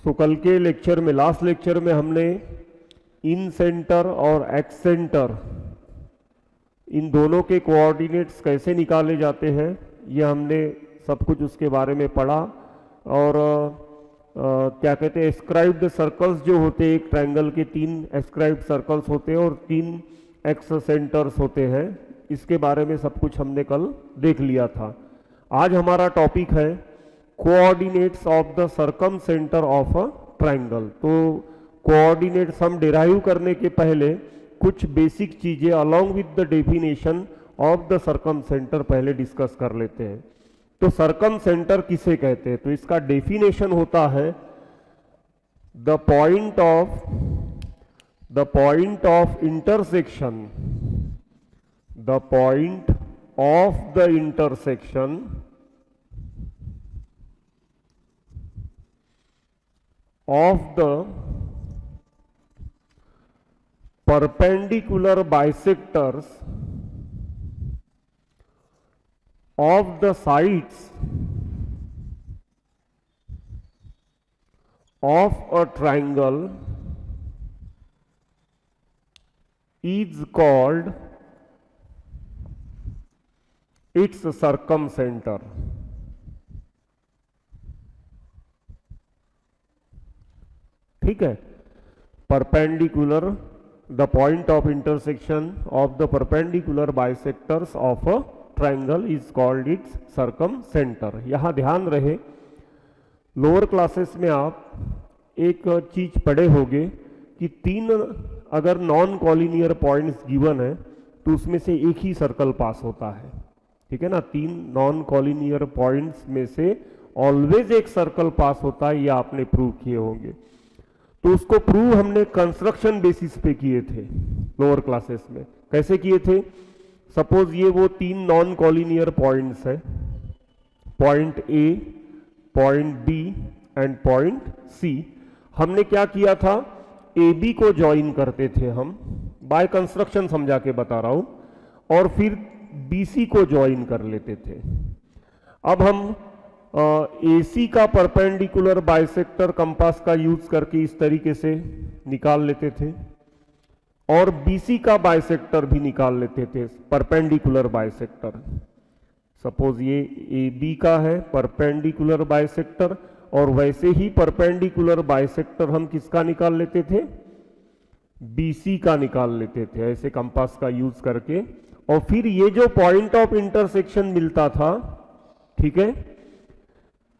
सो कल के लेक्चर में, लास्ट लेक्चर में हमने इन सेंटर और एक्स सेंटर इन दोनों के कोऑर्डिनेट्स कैसे निकाले जाते हैं ये हमने सब कुछ उसके बारे में पढ़ा। और क्या कहते हैं, एस्क्राइब्ड सर्कल्स जो होते हैं, एक ट्रायंगल के 3 एस्क्राइब्ड सर्कल्स होते हैं और 3 एक्स सेंटर्स होते हैं, इसके बारे में सब कुछ हमने कल देख लिया था। आज हमारा टॉपिक है coordinates of the circumcentre of a triangle. तो कोऑर्डिनेट्स हम डिराइव करने के पहले कुछ बेसिक चीजें along with the definition of the circum centre पहले डिस्कस कर लेते हैं। तो सर्कम सेंटर किसे कहते हैं? तो इसका डेफिनेशन होता है the point of intersection, the point of the intersection of the perpendicular bisectors of the sides of a triangle is called its circumcenter। ठीक है, perpendicular, the point of intersection of the perpendicular bisectors of a triangle is called its circum centre. यहां ध्यान रहे, lower classes में आप एक चीज पढ़े होंगे कि 3 अगर नॉन कॉलिनियर पॉइंट्स गिवन है तो उसमें से एक ही सर्कल पास होता है। ठीक है ना, 3 नॉन कॉलिनियर पॉइंट्स में से ऑलवेज एक सर्कल पास होता है, यह आपने प्रूव किए होंगे। तो उसको प्रूव हमने कंस्ट्रक्शन बेसिस पे किए थे लोअर क्लासेस में। कैसे किए थे? सपोज ये वो 3 नॉन कॉलिनियर पॉइंट्स है, point A, point B and point C. हमने क्या किया था, ए बी को ज्वाइन करते थे हम, बाय कंस्ट्रक्शन समझा के बता रहा हूं, और फिर बी सी को ज्वाइन कर लेते थे। अब हम AC का परपेंडिकुलर बाइसेक्टर कंपास का यूज करके इस तरीके से निकाल लेते थे, और BC का बाइसेक्टर भी निकाल लेते थे, परपेंडिकुलर बाइसेक्टर। सपोज ये AB का है परपेंडिकुलर बाइसेक्टर, और वैसे ही परपेंडिकुलर बाइसेक्टर हम किसका निकाल लेते थे? BC का निकाल लेते थे, ऐसे कंपास का यूज करके। और फिर ये जो पॉइंट ऑफ इंटरसेक्शन मिलता था, ठीक है,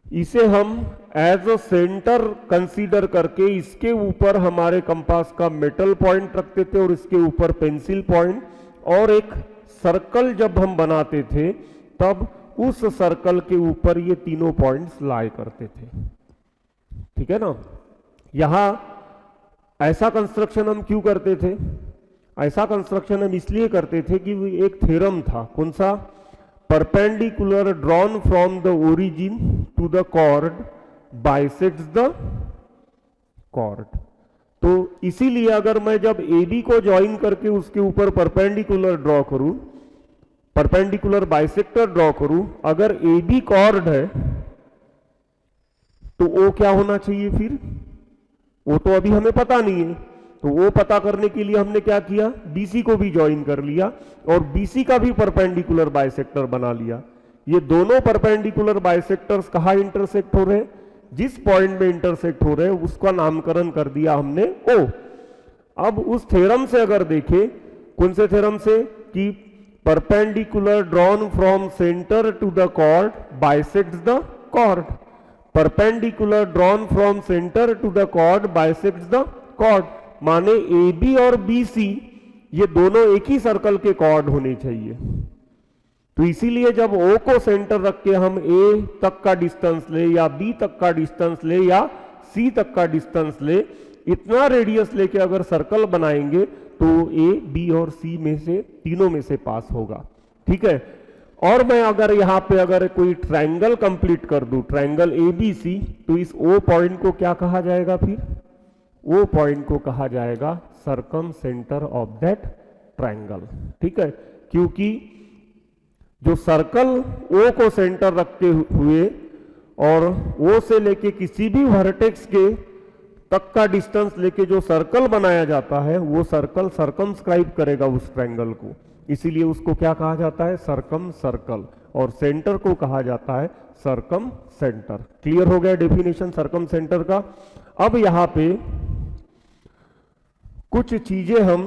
इसे हम एज अ सेंटर कंसीडर करके इसके ऊपर हमारे कंपास का मेटल पॉइंट रखते थे और इसके ऊपर पेंसिल पॉइंट, और एक सर्कल जब हम बनाते थे तब उस सर्कल के ऊपर ये तीनों पॉइंट्स लाई करते थे। ठीक है ना। यहां ऐसा कंस्ट्रक्शन हम क्यों करते थे? ऐसा कंस्ट्रक्शन हम इसलिए करते थे कि एक थ्योरम था, कौन सा? perpendicular drawn from the origin to the chord bisects the chord। तो इसीलिए अगर मैं जब AB को ज्वाइन करके उसके ऊपर परपेंडिकुलर ड्रॉ करूं, परपेंडिकुलर बाइसेक्टर ड्रॉ करूं, अगर AB कॉर्ड है तो O क्या होना चाहिए फिर? वो तो अभी हमें पता नहीं है, तो वो पता करने के लिए हमने क्या किया, BC को भी ज्वाइन कर लिया और BC का भी परपेंडिकुलर बाइसेक्टर बना लिया। ये दोनों परपेंडिकुलर बाइसेक्टर्स कहाँ इंटरसेक्ट हो रहे हैं? जिस पॉइंट में इंटरसेक्ट हो रहे हैं उसका नामकरण कर दिया हमने O। अब उस थ्योरम से अगर देखें, कौन से थ्योरम से? कि perpendicular drawn from centre to the chord bisects the chord, perpendicular drawn from centre to the chord bisects the chord. माने AB और BC ये दोनों एक ही सर्कल के कॉर्ड होने चाहिए। तो इसीलिए जब O को सेंटर रख के हम A तक का डिस्टेंस ले, या B तक का डिस्टेंस ले, या C तक का डिस्टेंस ले, इतना रेडियस लेके अगर सर्कल बनाएंगे तो A, B और C में से तीनों में से पास होगा। ठीक है। और मैं अगर यहां पे अगर कोई ट्रायंगल कंप्लीट कर दूं, ट्रायंगल ABC, तो इस O पॉइंट को क्या कहा जाएगा फिर? वो पॉइंट को कहा जाएगा circum centre of that triangle. ठीक है, क्योंकि जो सर्कल O को सेंटर रखते हुए और O से लेके किसी भी वर्टेक्स के तक का डिस्टेंस लेके जो सर्कल बनाया जाता है वो सर्कल सर्कमस्क्राइब करेगा उस ट्रायंगल को, इसीलिए उसको क्या कहा जाता है, सर्कम सर्कल, और सेंटर को कहा जाता है सर्कम सेंटर। क्लियर हो गया डेफिनेशन सर्कम सेंटर का। अब यहां पे कुछ चीजें हम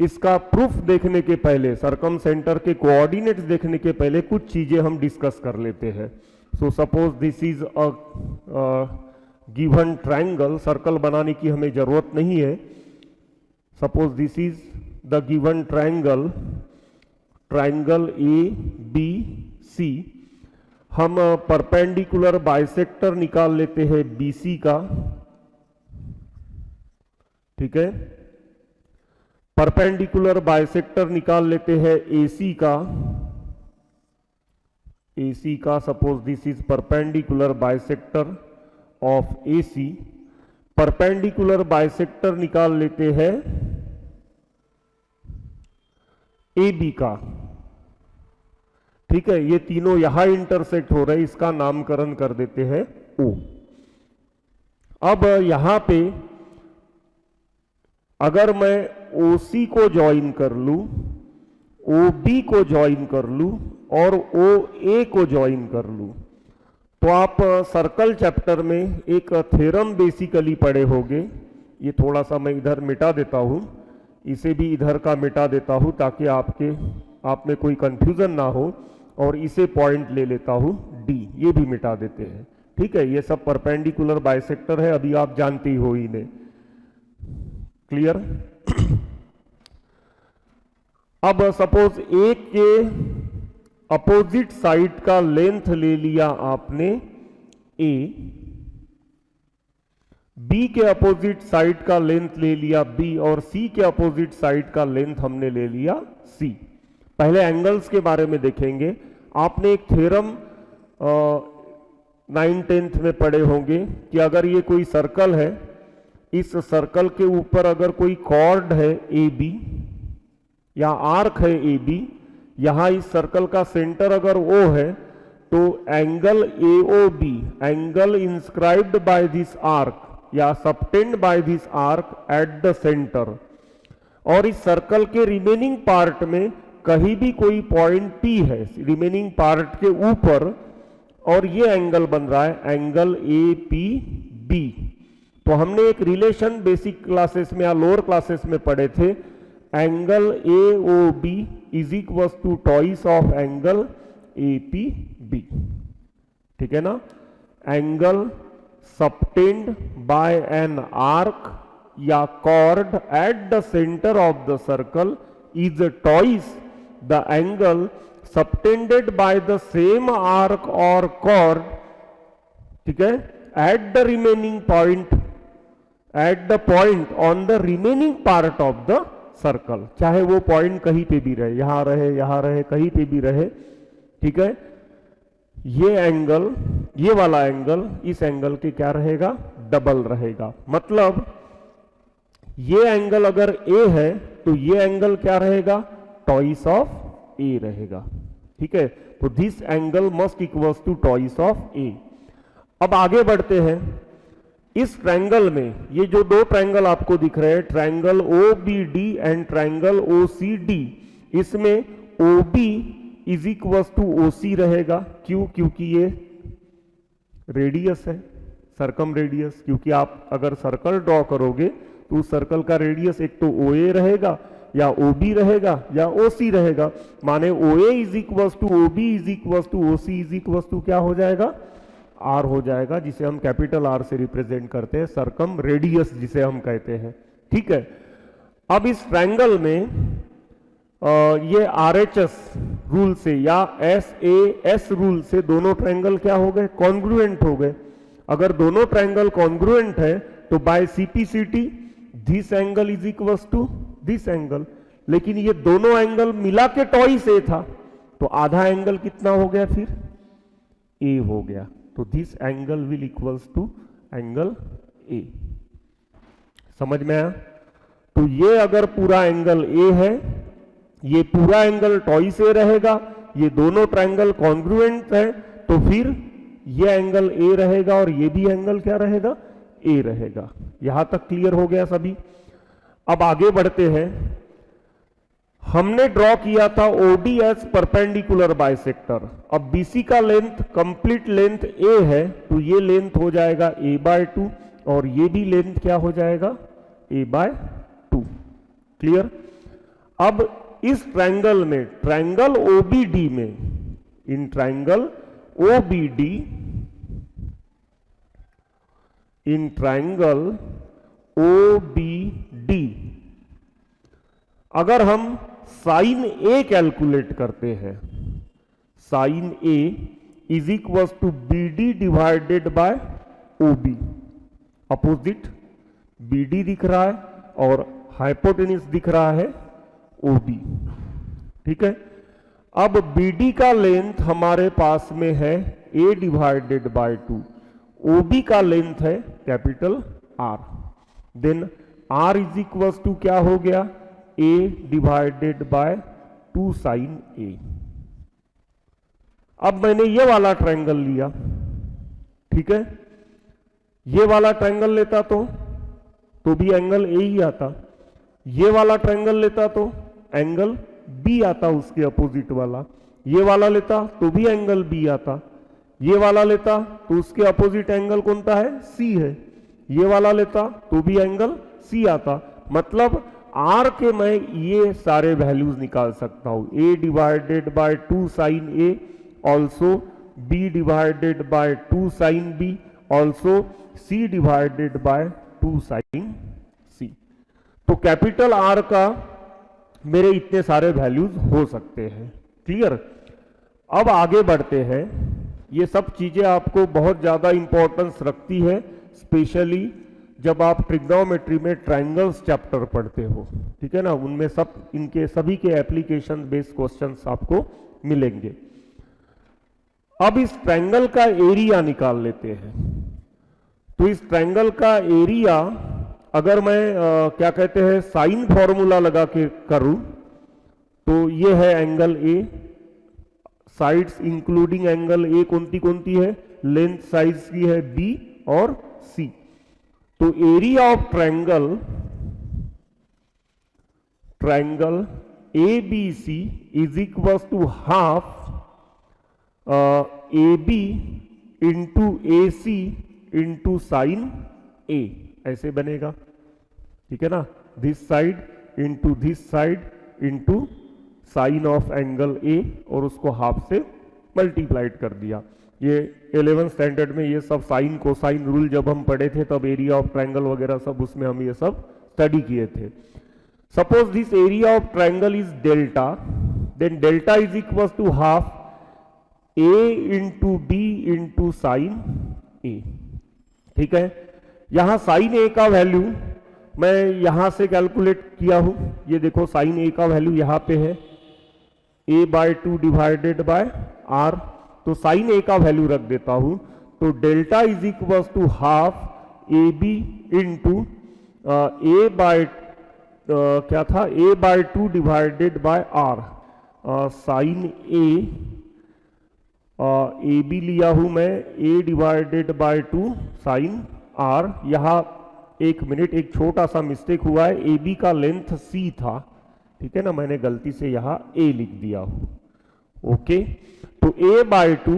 इसका प्रूफ देखने के पहले, सर्कम सेंटर के कोऑर्डिनेट्स देखने के पहले कुछ चीजें हम डिस्कस कर लेते हैं। So suppose this is a given triangle, circle बनाने की हमें जरूरत नहीं है। Suppose this is the given triangle, triangle A B C. हम परपेंडिकुलर बाइसेक्टर निकाल लेते हैं बीसी का, ठीक है। परपेंडिकुलर बाइसेक्टर निकाल लेते हैं एसी का, एसी का suppose this is perpendicular bisector of AC. Perpendicular bisector निकाल लेते हैं AB का, ठीक है। ये तीनों यहां इंटरसेक्ट हो रहे हैं, इसका नामकरण कर देते हैं O। अब यहां पे अगर मैं OC को ज्वाइन कर लूं, OB को ज्वाइन कर लूं और OA को ज्वाइन कर लूं, तो आप सर्कल चैप्टर में एक थ्योरम बेसिकली पढ़े होंगे। ये थोड़ा सा मैं इधर मिटा देता हूं, इसे भी इधर का मिटा देता हूं ताकि आप में कोई कंफ्यूजन ना हो, और इसे पॉइंट ले लेता हूं D, ये भी मिटा देते हैं, ठीक है। ये सब परपेंडिकुलर बाइसेक्टर है, अभी आप जानते ही हो इन्हें। क्लियर। अब सपोज A के अपोजिट साइड का लेंथ ले लिया आपने A, B के अपोजिट साइड का लेंथ ले लिया B, और C के अपोजिट साइड का लेंथ हमने ले लिया C। पहले एंगल्स के बारे में देखेंगे। आपने एक थ्योरम 9th-10th में पढ़े होंगे कि अगर ये कोई सर्कल है, इस सर्कल के ऊपर अगर कोई कॉर्ड है AB या आर्क है AB, यहां इस सर्कल का सेंटर अगर O है, तो angle AOB, angle inscribed by this arc या subtend by this arc at the centre, और इस सर्कल के रिमेनिंग पार्ट में कहीं भी कोई पॉइंट P है रिमेनिंग पार्ट के ऊपर, और ये एंगल बन रहा है एंगल APB। तो हमने एक रिलेशन बेसिक क्लासेस में या लोअर क्लासेस में पढ़े थे, angle AOB is equal to twice of angle APB, ठीक है ना। Angle subtend by an arc या chord at the centre of the circle is twice the angle subtended by the same arc और chord, ठीक है, at the remaining point, at the point on the remaining part of the circle. चाहे वो point कहीं पे भी रहे, यहां रहे, कहीं पे भी रहे, ठीक है। ये एंगल, ये वाला एंगल इस एंगल के क्या रहेगा, डबल रहेगा। मतलब ये एंगल अगर A है तो ये एंगल क्या रहेगा, ट्वाइस ऑफ A रहेगा, ठीक है। तो this angle must equals to twice of A। अब आगे बढ़ते हैं। इस ट्रायंगल में ये जो दो ट्रायंगल आपको दिख रहे हैं, triangle OBD and triangle OCD, इसमें OB is equal to OC रहेगा। क्यों? क्योंकि ये रेडियस है, सर्कम रेडियस। क्योंकि आप अगर सर्कल ड्रॉ करोगे तो उस सर्कल का रेडियस एक तो OA रहेगा या OB रहेगा या OC रहेगा। माने OA is equal to OB is equal to OC is equal to क्या हो जाएगा, R हो जाएगा, जिसे हम कैपिटल R से रिप्रेजेंट करते हैं, सर्कम रेडियस जिसे हम कहते हैं, ठीक है। अब इस ट्रायंगल में ये RHS रूल से या SAS रूल से दोनों ट्रायंगल क्या हो गए, कॉन्ग्रुएंट हो गए। अगर दोनों ट्रायंगल कॉन्ग्रुएंट है तो by CPCT this angle is equal to this angle. लेकिन ये दोनों एंगल मिला के ट्वाइस A था, तो आधा एंगल कितना हो गया, फिर A हो गया। तो this angle will equals to angle A। समझ में आया? तो ये अगर पूरा एंगल A है, ये पूरा एंगल ट्वाइस A रहेगा, ये दोनों ट्रायंगल कॉन्ग्रुएंट है, तो फिर ये एंगल A रहेगा और ये भी एंगल क्या रहेगा, ए रहेगा। यहां तक क्लियर हो गया सभी। अब आगे बढ़ते हैं। हमने ड्रॉ किया था ओडी एज परपेंडिकुलर बाइसेक्टर। अब बीसी का लेंथ कंप्लीट लेंथ ए है, तो ये लेंथ हो जाएगा a/2 और ये भी लेंथ क्या हो जाएगा a/2। क्लियर। अब इस ट्रायंगल में, ट्रायंगल ओबीडी में, in triangle O B D, in triangle O B D अगर हम साइन ए कैलकुलेट करते हैं, sine A is equal to B D divided by O B. Opposite B D दिख रहा है और हाइपोटेनिस दिख रहा है ओ बी। ठीक है। अब बी डी का लेंथ हमारे पास में है A divided by 2, O B का लेंथ है capital R. Then R is equal to क्या हो गया a divided by 2 sine A. अब मैंने ये वाला ट्रायंगल लिया, ठीक है। ये वाला ट्रायंगल लेता तो भी एंगल ए ही आता। ये वाला ट्रायंगल लेता तो एंगल बी आता, उसके अपोजिट वाला। ये वाला लेता तो भी एंगल बी आता। ये वाला लेता तो उसके अपोजिट एंगल कौन सा है, सी है। ये वाला लेता तो भी एंगल सी आता। मतलब आर के मैं ये सारे वैल्यूज निकाल सकता हूं, a divided by 2 sine A, also b divided by 2 sine B, also c divided by 2 sine C. तो कैपिटल आर का मेरे इतने सारे वैल्यूज हो सकते हैं। क्लियर। अब आगे बढ़ते हैं। ये सब चीजें आपको बहुत ज्यादा इंपॉर्टेंस रखती है, स्पेशली जब आप ट्रिग्नोमेट्री में ट्रायंगल्स चैप्टर पढ़ते हो, ठीक है ना। उनमें सब इनके सभी के एप्लीकेशन बेस्ड क्वेश्चंस आपको मिलेंगे। अब इस ट्रायंगल का एरिया निकाल लेते हैं। तो इस ट्रायंगल का एरिया अगर मैं क्या कहते हैं साइन फॉर्मूला लगा के करूं, तो ये है angle A, sides including angle A कौन सी है, लेंथ साइज की है बी और सी। तो area of triangle A B C is equal to half A B into A C into sine A, ऐसे बनेगा। ठीक है ना। This side into this side into sine of angle A और उसको हाफ से मल्टीप्लाइड कर दिया। ये 11th स्टैंडर्ड में ये सब साइन कोसाइन रूल जब हम पढ़े थे तब एरिया ऑफ ट्रायंगल वगैरह सब उसमें हम ये सब स्टडी किए थे। Suppose this area of triangle is delta, then delta is equal to half A into B into sine A. ठीक है। यहां साइन ए का वैल्यू मैं यहां से कैलकुलेट किया हूं। ये देखो साइन ए का वैल्यू यहां पे है a/2 डिवाइडेड बाय आर। तो साइन ए का वैल्यू रख देता हूं। तो delta is equal to half A B into A by क्या था a/2 divided by R. Sine A B लिया हूं मैं a divided by 2 sine R. यहां एक मिनट, एक छोटा सा मिस्टेक हुआ है, ए बी का लेंथ सी था, ठीक है ना, मैंने गलती से यहां ए लिख दिया हूं। ओके। तो a/2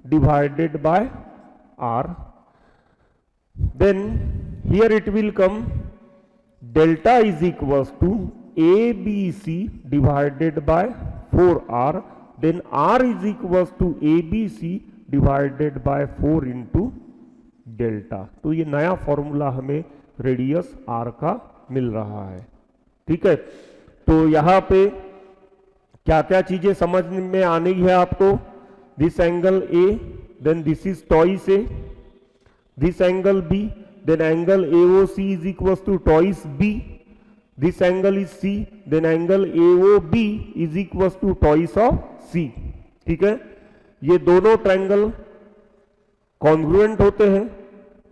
divided by R, then here it will come delta is equal to A B C divided by 4r, then r is equal to A B C divided by 4 into delta. तो ये नया formula हमें radius r का मिल रहा है। ठीक है। तो यहां पे क्या क्या चीजें समझ में आनी है आपको। This angle A, then this is twice A, this angle B, then angle AOC is equal to twice B, this angle is C, then angle AOB is equal to twice of C. ठीक है। ये दोनों triangle congruent होते हैं,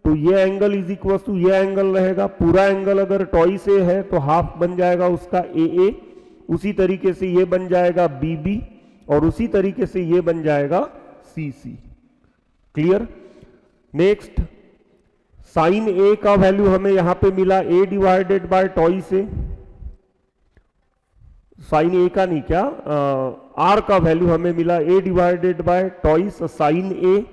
तो ये angle is equal to ये angle रहेगा। पूरा एंगल अगर टॉइस ए है तो हाफ बन जाएगा उसका AA, उसी तरीके से ये बन जाएगा BB और उसी तरीके से ये बन जाएगा CC। Clear. Next sign A का वैल्यू हमें यहां पे मिला a डिवाइडेड बाय टॉई से, साइन ए का नहीं क्या, आर का वैल्यू हमें मिला a divided by twice sine A.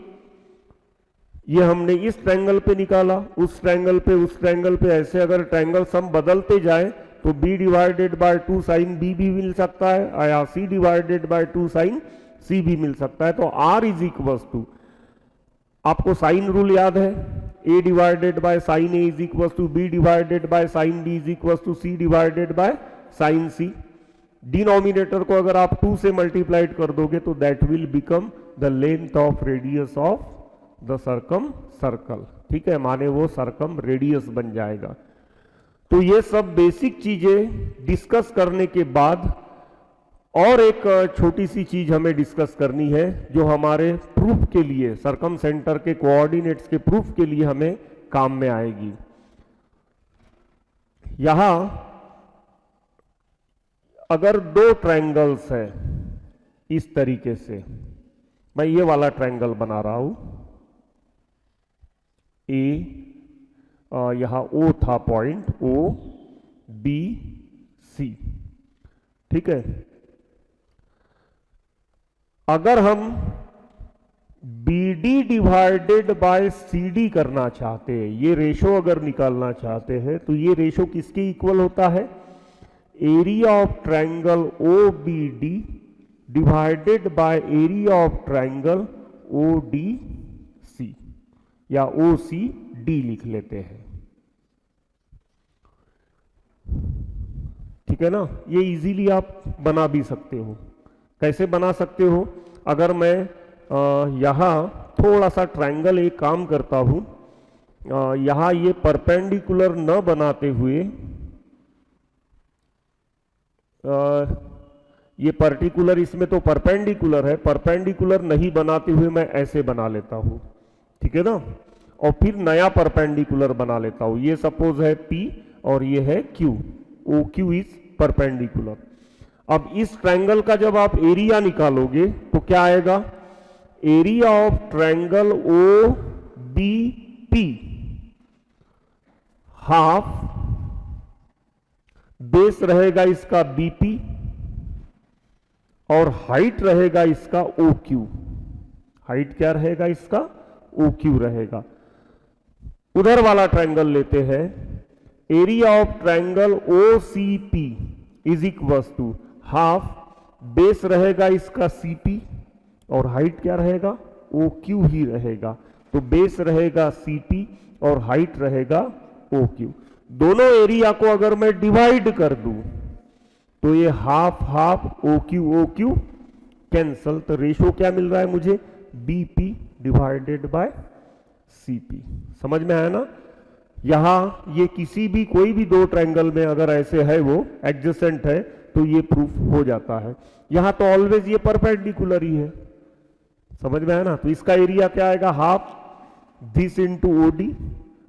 ये हमने इस ट्रायंगल पे निकाला, उस ट्रायंगल पे, उस ट्रायंगल पे, ऐसे अगर ट्रायंगल सम बदलते जाए तो b divided by 2 sine b भी मिल सकता है या c divided by 2 sine c भी मिल सकता है। तो r इज इक्वल्स टू, आपको साइन रूल याद है, a divided by sine A is equals to b divided by sine b is equals to c divided by sine c। Denominator को अगर आप 2 से मल्टीप्लाइड कर दोगे तो that will become the length of radius of the circum circle, ठीक है, माने वो सर्कम रेडियस बन जाएगा। तो ये सब बेसिक चीजें डिस्कस करने के बाद और एक छोटी सी चीज हमें डिस्कस करनी है जो हमारे प्रूफ के लिए, सर्कम सेंटर के कोऑर्डिनेट्स के प्रूफ के लिए हमें काम में आएगी। यहां अगर दो ट्रायंगल्स है इस तरीके से, मैं ये वाला ट्रायंगल बना रहा हूं, ए यहां ओ था पॉइंट, ओ बी सी, ठीक है। अगर हम BD डिवाइडेड बाय CD करना चाहते हैं, ये रेशो अगर निकालना चाहते हैं, तो ये रेशो किसके इक्वल होता है, area of triangle OBD divided by area of triangle ODC या OCD लिख लेते हैं, ठीक है ना। ये इजीली आप बना भी सकते हो। कैसे बना सकते हो, अगर मैं यहां थोड़ा सा ट्रायंगल एक काम करता हूं, यहां ये परपेंडिकुलर न बनाते हुए, ये पर्टिकुलर इसमें तो परपेंडिकुलर है, परपेंडिकुलर नहीं बनाते हुए मैं ऐसे बना लेता हूं, ठीक है ना, और फिर नया परपेंडिकुलर बना लेता हूं। ये सपोज है P और ये है Q, OQ इज परपेंडिकुलर। अब इस ट्रायंगल का जब आप एरिया निकालोगे तो क्या आएगा, area of triangle OBP half, base रहेगा इसका BP और हाइट रहेगा इसका OQ। हाइट क्या रहेगा इसका, OQ रहेगा। उधर वाला ट्रायंगल लेते हैं, area of triangle OCP is equals to half, base रहेगा इसका CP और हाइट क्या रहेगा, OQ ही रहेगा। तो बेस रहेगा CP और हाइट रहेगा OQ। दोनों एरिया को अगर मैं डिवाइड कर दूं तो ये half half, OQ OQ cancel, तो रेशो क्या मिल रहा है मुझे, BP डिवाइडेड बाय CP। समझ में आया ना। यहां ये किसी भी, कोई भी दो ट्रायंगल में अगर ऐसे है, वो एडजेसेंट है, तो ये प्रूफ हो जाता है। यहां तो ऑलवेज ये परपेंडिकुलर ही है, समझ में आया ना। तो इसका एरिया क्या आएगा, हाफ दिस इंटू OD,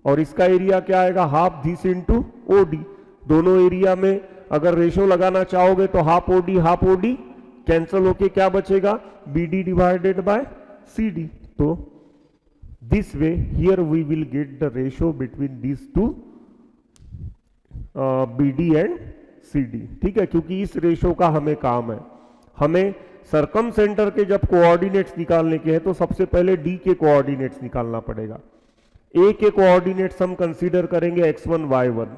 और इसका एरिया क्या आएगा, हाफ दिस इंटू OD। दोनों एरिया में अगर रेशो लगाना चाहोगे तो हाफ OD कैंसल होके क्या बचेगा, BD डिवाइडेड बाय CD। तो this way here we will get the ratio between this two BD and CD, ठीक है, क्योंकि इस रेशो का हमें काम है। हमें सरकम सेंटर के जब कोऑर्डिनेट्स निकालने के हैं तो सबसे पहले D के कोऑर्डिनेट्स निकालना पड़ेगा। A के कोऑर्डिनेट्स हम कंसीडर करेंगे x1 y1।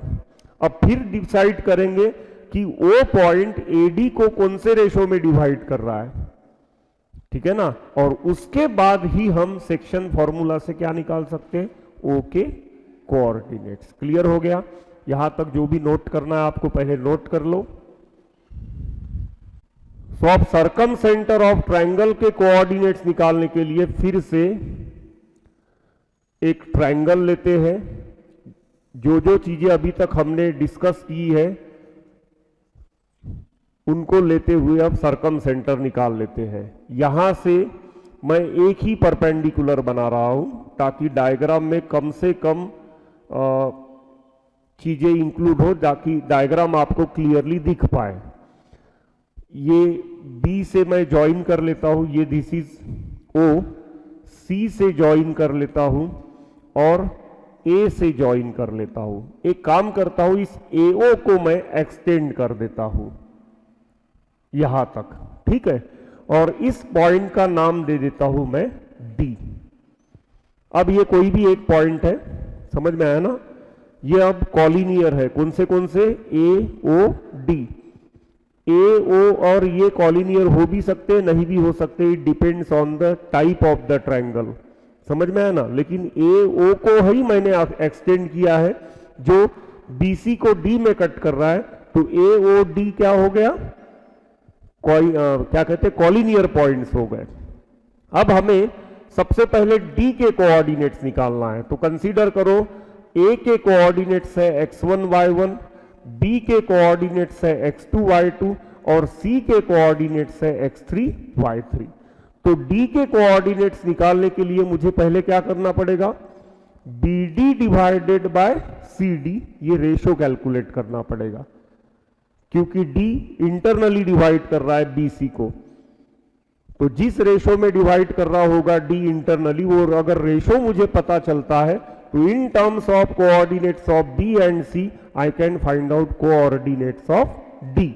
अब फिर डिसाइड करेंगे कि O पॉइंट AD को कौन से रेशो में डिवाइड कर रहा है, ठीक है ना, और उसके बाद ही हम सेक्शन फॉर्मूला से क्या निकाल सकते हैं, O के कोऑर्डिनेट्स। क्लियर हो गया। यहां तक जो भी नोट करना है आपको पहले नोट कर लो। सो आप सर्कम सेंटर ऑफ ट्रायंगल के कोऑर्डिनेट्स निकालने के लिए फिर से एक ट्रायंगल लेते हैं। जो जो चीजें अभी तक हमने डिस्कस की है उनको लेते हुए अब सर्कम सेंटर निकाल लेते हैं। यहां से मैं एक ही परपेंडिकुलर बना रहा हूं ताकि डायग्राम में कम से कम चीजें इंक्लूड हो, ताकि डायग्राम आपको क्लियरली दिख पाए। ये B से मैं ज्वाइन कर लेता हूं, ये दिस इज O, C से ज्वाइन कर लेता हूं और ए से ज्वाइन कर लेता हूं, एक काम करता हूं, इस AO को मैं एक्सटेंड कर देता हूं यहां तक, ठीक है, और इस पॉइंट का नाम दे देता हूं मैं D। अब ये कोई भी एक पॉइंट है, समझ में आया ना, ये अब कॉलिनियर है, कौन से AOD, AO और ये कॉलिनियर हो भी सकते हैं, नहीं भी हो सकते, it depends on the type of the triangle, समझ में आया ना। लेकिन AO को ही मैंने एक्सटेंड किया है, जो BC को D में कट कर रहा है, तो AOD क्या हो गया, क्या कहते हैं, कॉलिनियर पॉइंट्स हो गए। अब हमें सबसे पहले D के कोऑर्डिनेट्स निकालना है, तो कंसीडर करो A के कोऑर्डिनेट्स है x1 y1, B के कोऑर्डिनेट्स है x2 y2 और C के कोऑर्डिनेट्स है x3 y3। तो D के कोऑर्डिनेट्स निकालने के लिए मुझे पहले क्या करना पड़ेगा, BD डिवाइडेड बाय CD, ये रेशो कैलकुलेट करना पड़ेगा, क्योंकि D इंटरनली डिवाइड कर रहा है BC को, तो जिस रेशो में डिवाइड कर रहा होगा D इंटरनली, वो अगर रेशो मुझे पता चलता है तो in terms of coordinates of B and C I can find out coordinates of D।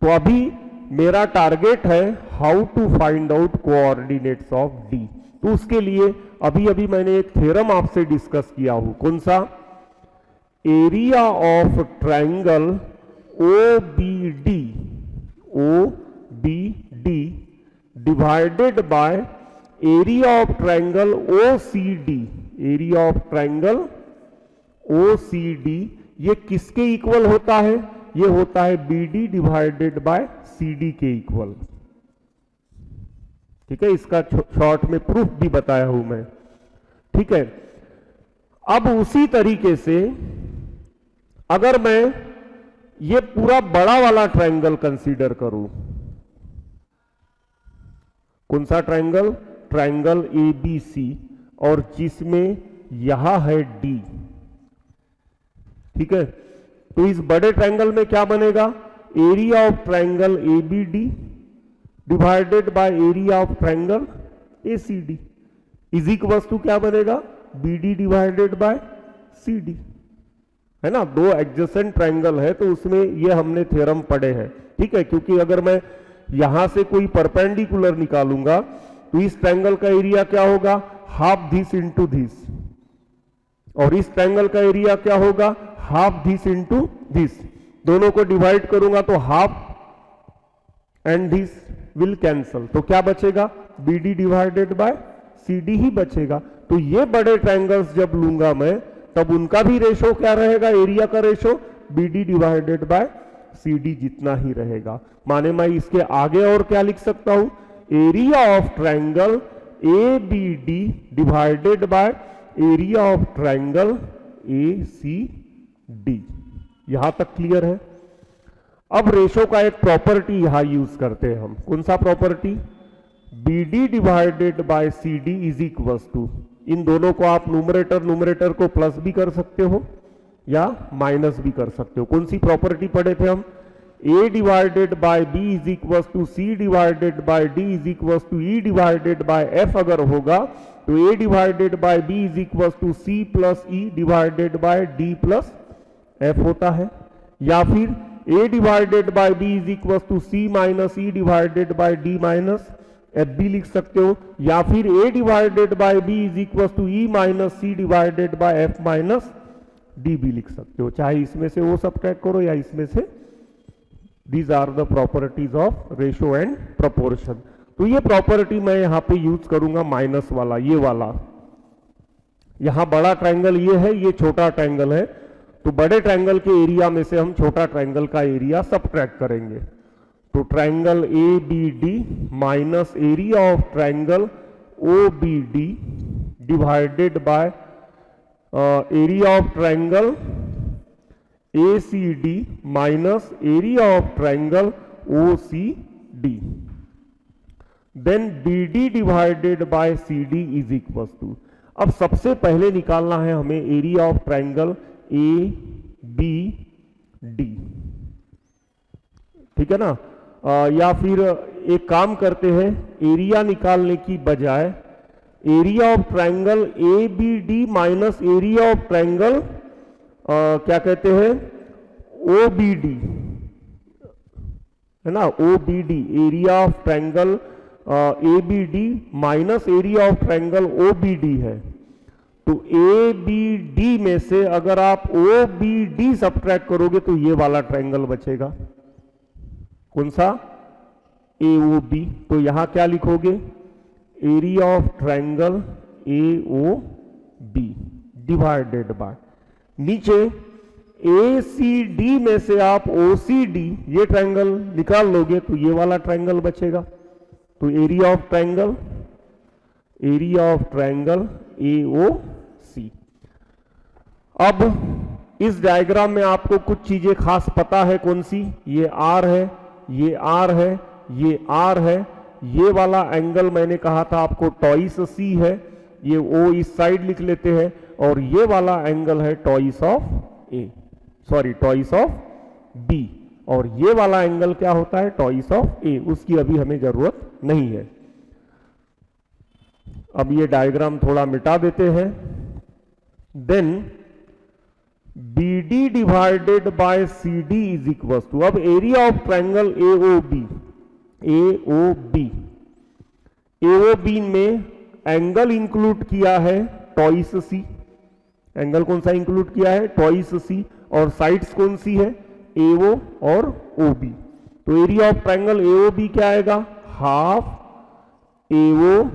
तो अभी मेरा टारगेट है how to find out coordinates of D। तो उसके लिए अभी अभी मैंने एक थ्योरम आपसे डिस्कस किया हूं, कौन सा, area of triangle OBD divided by area of triangle OCD, area of triangle OCD, ये किसके इक्वल होता है, ये होता है BD डिवाइडेड बाय CD के इक्वल, ठीक है, इसका शॉर्ट में प्रूफ भी बताया हूं मैं, ठीक है। अब उसी तरीके से अगर मैं ये पूरा बड़ा वाला ट्रायंगल कंसीडर करूं, कौन सा ट्रायंगल, ट्रायंगल ABC, और जिसमें यहां है D, ठीक है, तो इस बड़े ट्रायंगल में क्या बनेगा, area of triangle ABD divided by area of triangle ACD is equal to क्या बनेगा, BD डिवाइडेड बाय CD, है ना। दो एडजेसेंट ट्रायंगल है तो उसमें ये हमने थ्योरम पढ़े हैं, ठीक है, क्योंकि अगर मैं यहां से कोई परपेंडिकुलर निकालूंगा तो इस ट्रायंगल का एरिया क्या होगा, हाफ दिस इंटू दिस, और इस ट्रायंगल का एरिया क्या होगा, हाफ दिस इंटू दिस, दोनों को डिवाइड करूंगा तो half and this will cancel, तो क्या बचेगा, BD डिवाइडेड बाय CD ही बचेगा। तो ये बड़े ट्रायंगल्स जब लूंगा मैं, तब उनका भी रेशो क्या रहेगा, एरिया का ratio BD divided by CD जितना ही रहेगा। माने मैं इसके आगे और क्या लिख सकता हूं, area of triangle ABD divided by area of triangle ACD। यहां तक क्लियर है। अब रेशो का एक प्रॉपर्टी यहां यूज करते हैं हम, कौन सा property, BD divided by CD is equal to, इन दोनों को आप न्यूमरेटर को प्लस भी कर सकते हो या माइनस भी कर सकते हो। कौन सी प्रॉपर्टी पढ़े थे हम, A divided by B is equal to C divided by D is equal to E divided by F अगर होगा तो A divided by B is equal to C plus E divided by D plus F होता है, या फिर A divided by B is equal to C minus E divided by D minus F भी लिख सकते हो, या फिर A divided by B is equal to E minus C divided by F minus D भी लिख सकते हो, चाहे इसमें से वो सब्ट्रैक्ट करो या इसमें से। These are the properties of ratio and proportion. तो ये प्रॉपर्टी मैं यहां पे यूज करूंगा माइनस वाला, ये वाला, यहां बड़ा ट्रायंगल ये है, ये छोटा ट्रायंगल है, तो बड़े ट्रायंगल के एरिया में से हम छोटा ट्रायंगल का एरिया सब्ट्रैक्ट करेंगे। तो triangle ABD minus area of triangle OBD divided by area of triangle ACD minus area of triangle OCD, then BD divided by CD is equal to, अब सबसे पहले निकालना है हमें एरिया ऑफ ट्रायंगल ABD, ठीक है ना। या फिर एक काम करते हैं, एरिया निकालने की बजाय area of triangle A B D minus area of triangle क्या कहते हैं ओ बी डी, है ना, O B D, area of triangle A B D minus area of triangle O B D है। तो ए बी डी में से अगर आप ओ बी डी सब्ट्रैक्ट करोगे तो ये वाला ट्रायंगल बचेगा, कौन सा, ए ओ बी। तो यहां क्या लिखोगे, area of triangle A O B divided by, नीचे ए सी डी में से आप ओ सी डी ये ट्रायंगल निकाल लोगे तो ये वाला ट्रायंगल बचेगा। तो एरिया ऑफ ट्रायंगल ए ओ सी। अब इस डायग्राम में आपको कुछ चीजें खास पता है, कौन सी, ये आर है, ये आर है, ये आर है, ये वाला एंगल मैंने कहा था आपको टॉइस सी है, ये ओ इस साइड लिख लेते हैं, और ये वाला एंगल है twice of A, sorry twice of B, और ये वाला एंगल क्या होता है, टॉइस ऑफ ए, उसकी अभी हमें जरूरत नहीं है। अब ये डायग्राम थोड़ा मिटा देते हैं। Then B D divided by C D is equal to, अब area of triangle A O B में एंगल इंक्लूड किया है टॉइस सी, एंगल कौन सा इंक्लूड किया है, टॉइस सी, और साइड्स कौन सी है, एओ और ओ बी। तो area of triangle AO B क्या आएगा, half AO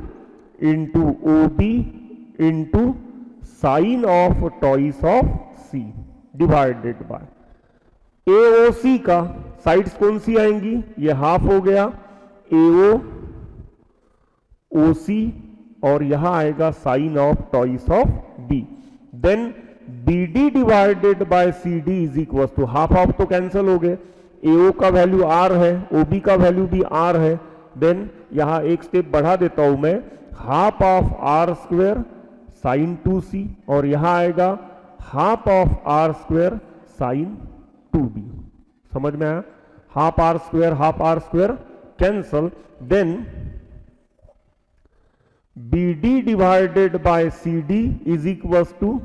into O B into sine of twice of C divided by AO C का साइड्स कौन सी आएंगी, ये हाफ हो गया एओ ओ सी, और यहां आएगा sine of twice of B. Then B D divided by C D is equal to, half of तो कैंसिल हो गए, एओ का वैल्यू आर है, ओ बी का वैल्यू भी आर है। देन यहां एक स्टेप बढ़ा देता हूं मैं, half of R square sine 2c, और यहां आएगा half of R square sine 2b। समझ में आया, half R square cancel. Then B D divided by C D is equal to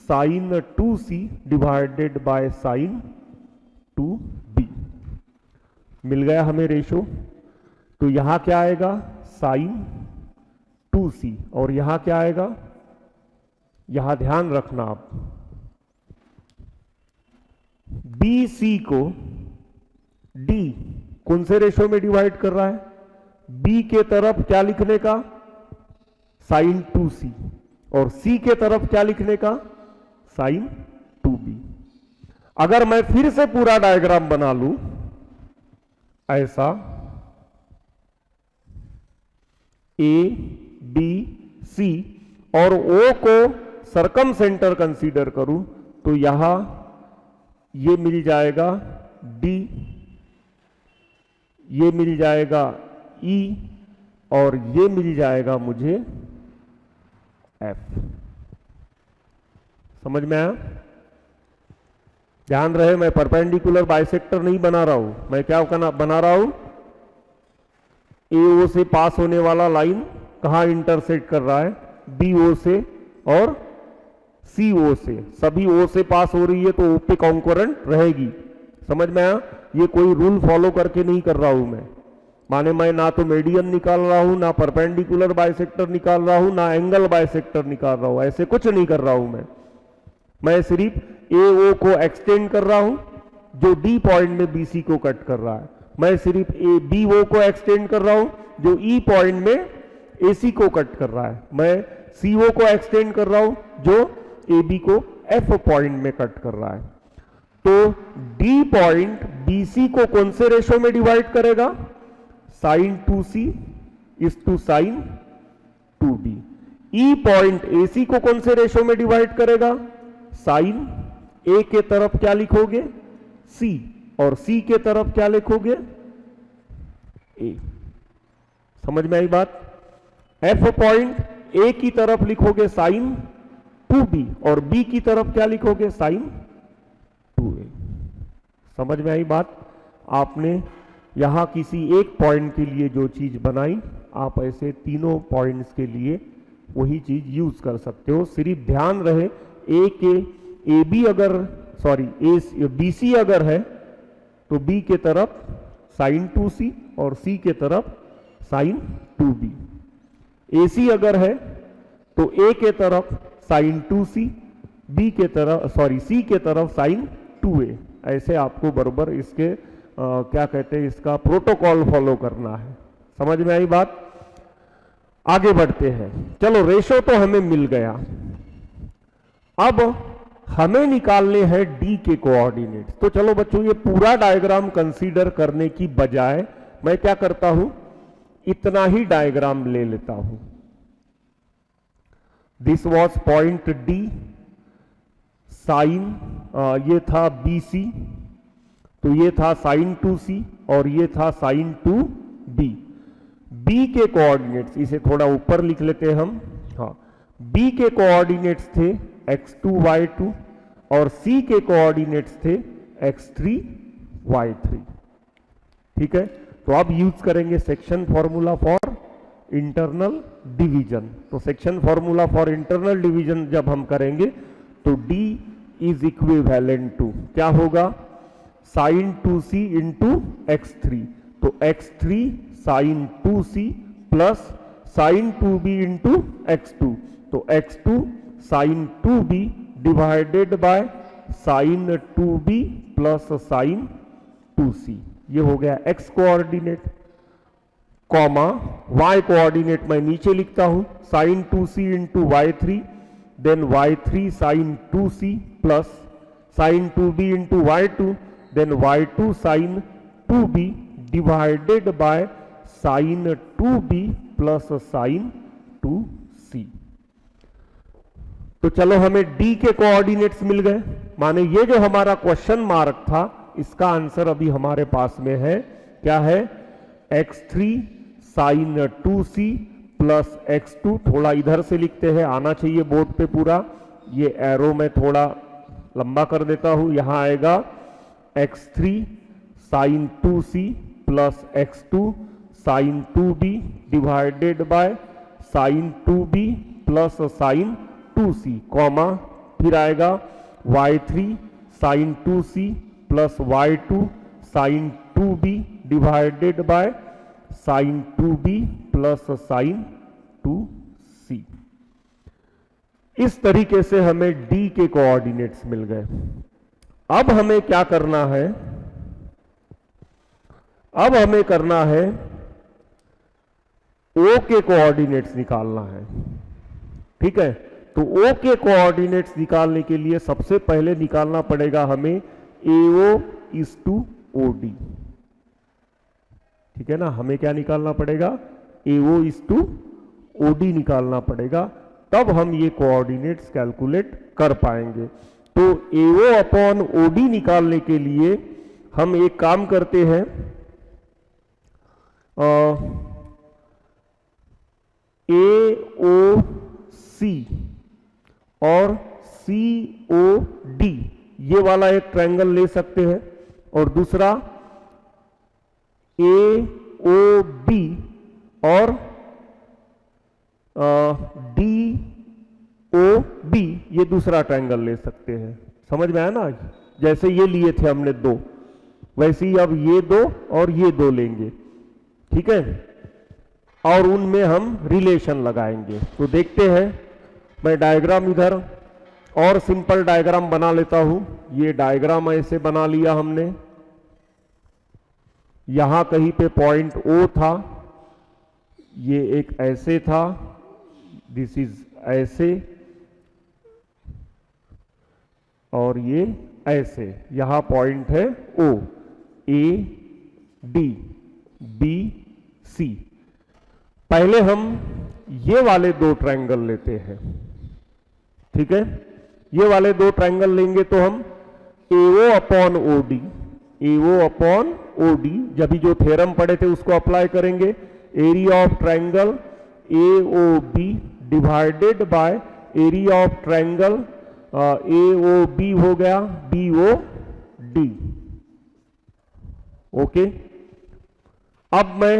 sine 2c divided by sine 2b। मिल गया हमें ratio. तो यहां क्या आएगा, साइन 2c, और यहां क्या आएगा, यहां ध्यान रखना आप, बी सी को डी कौन से रेशो में डिवाइड कर रहा है, बी के तरफ क्या लिखने का, साइन 2c, और सी के तरफ क्या लिखने का, साइन 2b। अगर मैं फिर से पूरा डायग्राम बना लूं ऐसा, ए बी सी और ओ को सरकम सेंटर कंसीडर करूं तो यहां ये मिल जाएगा डी, ये मिल जाएगा ई, और ये मिल जाएगा मुझे एफ। समझ में आया, ध्यान रहे मैं परपेंडिकुलर बाइसेक्टर नहीं बना रहा हूं, मैं क्या बना रहा हूं, एओ से पास होने वाला लाइन कहां इंटरसेक्ट कर रहा है, बीओ से और सीओ से, सभी ओ से पास हो रही है तो ओ पे कॉन्करेंट रहेगी। समझ में आया, ये कोई रूल फॉलो करके नहीं कर रहा हूं मैं, माने मैं ना तो मीडियन निकाल रहा हूं, ना परपेंडिकुलर बाइसेक्टर निकाल रहा हूं, ना एंगल बाइसेक्टर निकाल रहा हूं, ऐसे कुछ नहीं कर रहा हूं मैं सिर्फ एओ को एक्सटेंड कर रहा हूं जो डी पॉइंट में बीसी को कट कर रहा है, मैं सिर्फ बीओ को एक्सटेंड कर रहा हूं जो ई पॉइंट में एसी को कट कर रहा है, मैं सीओ को एक्सटेंड कर रहा हूं जो एबी को एफ पॉइंट में कट कर रहा है। तो डी पॉइंट बीसी को कौन से रेशो में डिवाइड करेगा, sine 2c is to sine 2b। E point AC को कौन से रेशो में डिवाइड करेगा, साइन ए के तरफ क्या लिखोगे, सी, और सी के तरफ क्या लिखोगे, ए। समझ में आई बात, एफ पॉइंट ए की तरफ लिखोगे साइन 2b और बी की तरफ क्या लिखोगे, साइन 2a। समझ में आई बात, आपने यहां किसी एक पॉइंट के लिए जो चीज बनाई आप ऐसे तीनों पॉइंट्स के लिए वही चीज यूज कर सकते हो। सिर्फ ध्यान रहे ए बी अगर बी सी अगर है तो बी के तरफ साइन 2c और सी के तरफ साइन 2b। ए सी अगर है तो ए के तरफ साइन 2c, बी के तरफ सी के तरफ साइन 2a। ऐसे आपको बराबर इसके क्या कहते हैं, इसका प्रोटोकॉल फॉलो करना है। समझ में आई बात? आगे बढ़ते हैं। चलो रेशो तो हमें मिल गया, अब हमें निकालने हैं डी के कोऑर्डिनेट्स। तो चलो बच्चों, ये पूरा डायग्राम कंसीडर करने की बजाय मैं क्या करता हूं, इतना ही डायग्राम ले लेता हूं। This was point D, sine ये था बी सी, तो ये था साइन 2c और ये था साइन 2b। बी के कोऑर्डिनेट्स, इसे थोड़ा ऊपर लिख लेते हैं हम। हाँ, बी के कोऑर्डिनेट्स थे x2 y2 और सी के कोऑर्डिनेट्स थे x3 y3। ठीक है, तो अब यूज करेंगे section formula for internal division. तो section formula for internal division जब हम करेंगे तो d इज इक्विवेलेंट टू क्या होगा, साइन 2c इंटू x3। तो x3 sine 2c plus sine 2b into x2। तो x2 sine 2b divided by sine 2b plus sine 2c। ये हो गया x coordinate, comma y coordinate मैं नीचे लिखता हूं, sine 2c into y3, then y3 sine 2c plus sine 2b into y2, then y2 sine 2b divided by sine 2b plus sine 2c। तो चलो हमें d के कोऑर्डिनेट्स मिल गए, माने ये जो हमारा क्वेश्चन मार्क था इसका आंसर अभी हमारे पास में है। क्या है, x3 sine 2c plus x2, थोड़ा इधर से लिखते हैं, आना चाहिए बोर्ड पे पूरा, ये एरो में थोड़ा लंबा कर देता हूं, यहां आएगा x3 sine 2c plus x2 sine 2b divided by sine 2b plus sine 2c, comma फिर आएगा y3 sine 2c plus y2 sine 2b divided by sine 2b plus sine 2c। इस तरीके से हमें d के कोऑर्डिनेट्स मिल गए। अब हमें क्या करना है, अब हमें करना है O के कोऑर्डिनेट्स निकालना है। ठीक है, तो O के कोऑर्डिनेट्स निकालने के लिए सबसे पहले निकालना पड़ेगा हमें AO इज टू OD। ठीक है ना, हमें क्या निकालना पड़ेगा, AO इज टू OD निकालना पड़ेगा, तब हम ये कोऑर्डिनेट्स कैलकुलेट कर पाएंगे। तो AO अपॉन OD निकालने के लिए हम एक काम करते हैं, AOC और COD ये वाला एक ट्रायंगल ले सकते हैं, और दूसरा AOB और DOB ये दूसरा ट्रायंगल ले सकते हैं। समझ में आया ना, जैसे ये लिए थे हमने दो, वैसे ही अब ये दो और ये दो लेंगे। ठीक है, और उनमें हम रिलेशन लगाएंगे। तो देखते हैं, मैं डायग्राम इधर और सिंपल डायग्राम बना लेता हूं। ये डायग्राम ऐसे बना लिया हमने, यहां कहीं पे पॉइंट O था, ये एक ऐसे था, दिस इज ऐसे, और ये ऐसे, यहां पॉइंट है O, A, D, B, C। पहले हम ये वाले दो ट्रायंगल लेते हैं। ठीक है, ये वाले दो ट्रायंगल लेंगे तो हम AO upon OD, AO upon OD, जब भी जो थ्योरम पढ़े थे उसको अप्लाई करेंगे। Area of triangle AOB divided by area of triangle AOB हो गया BOD। ओके, अब मैं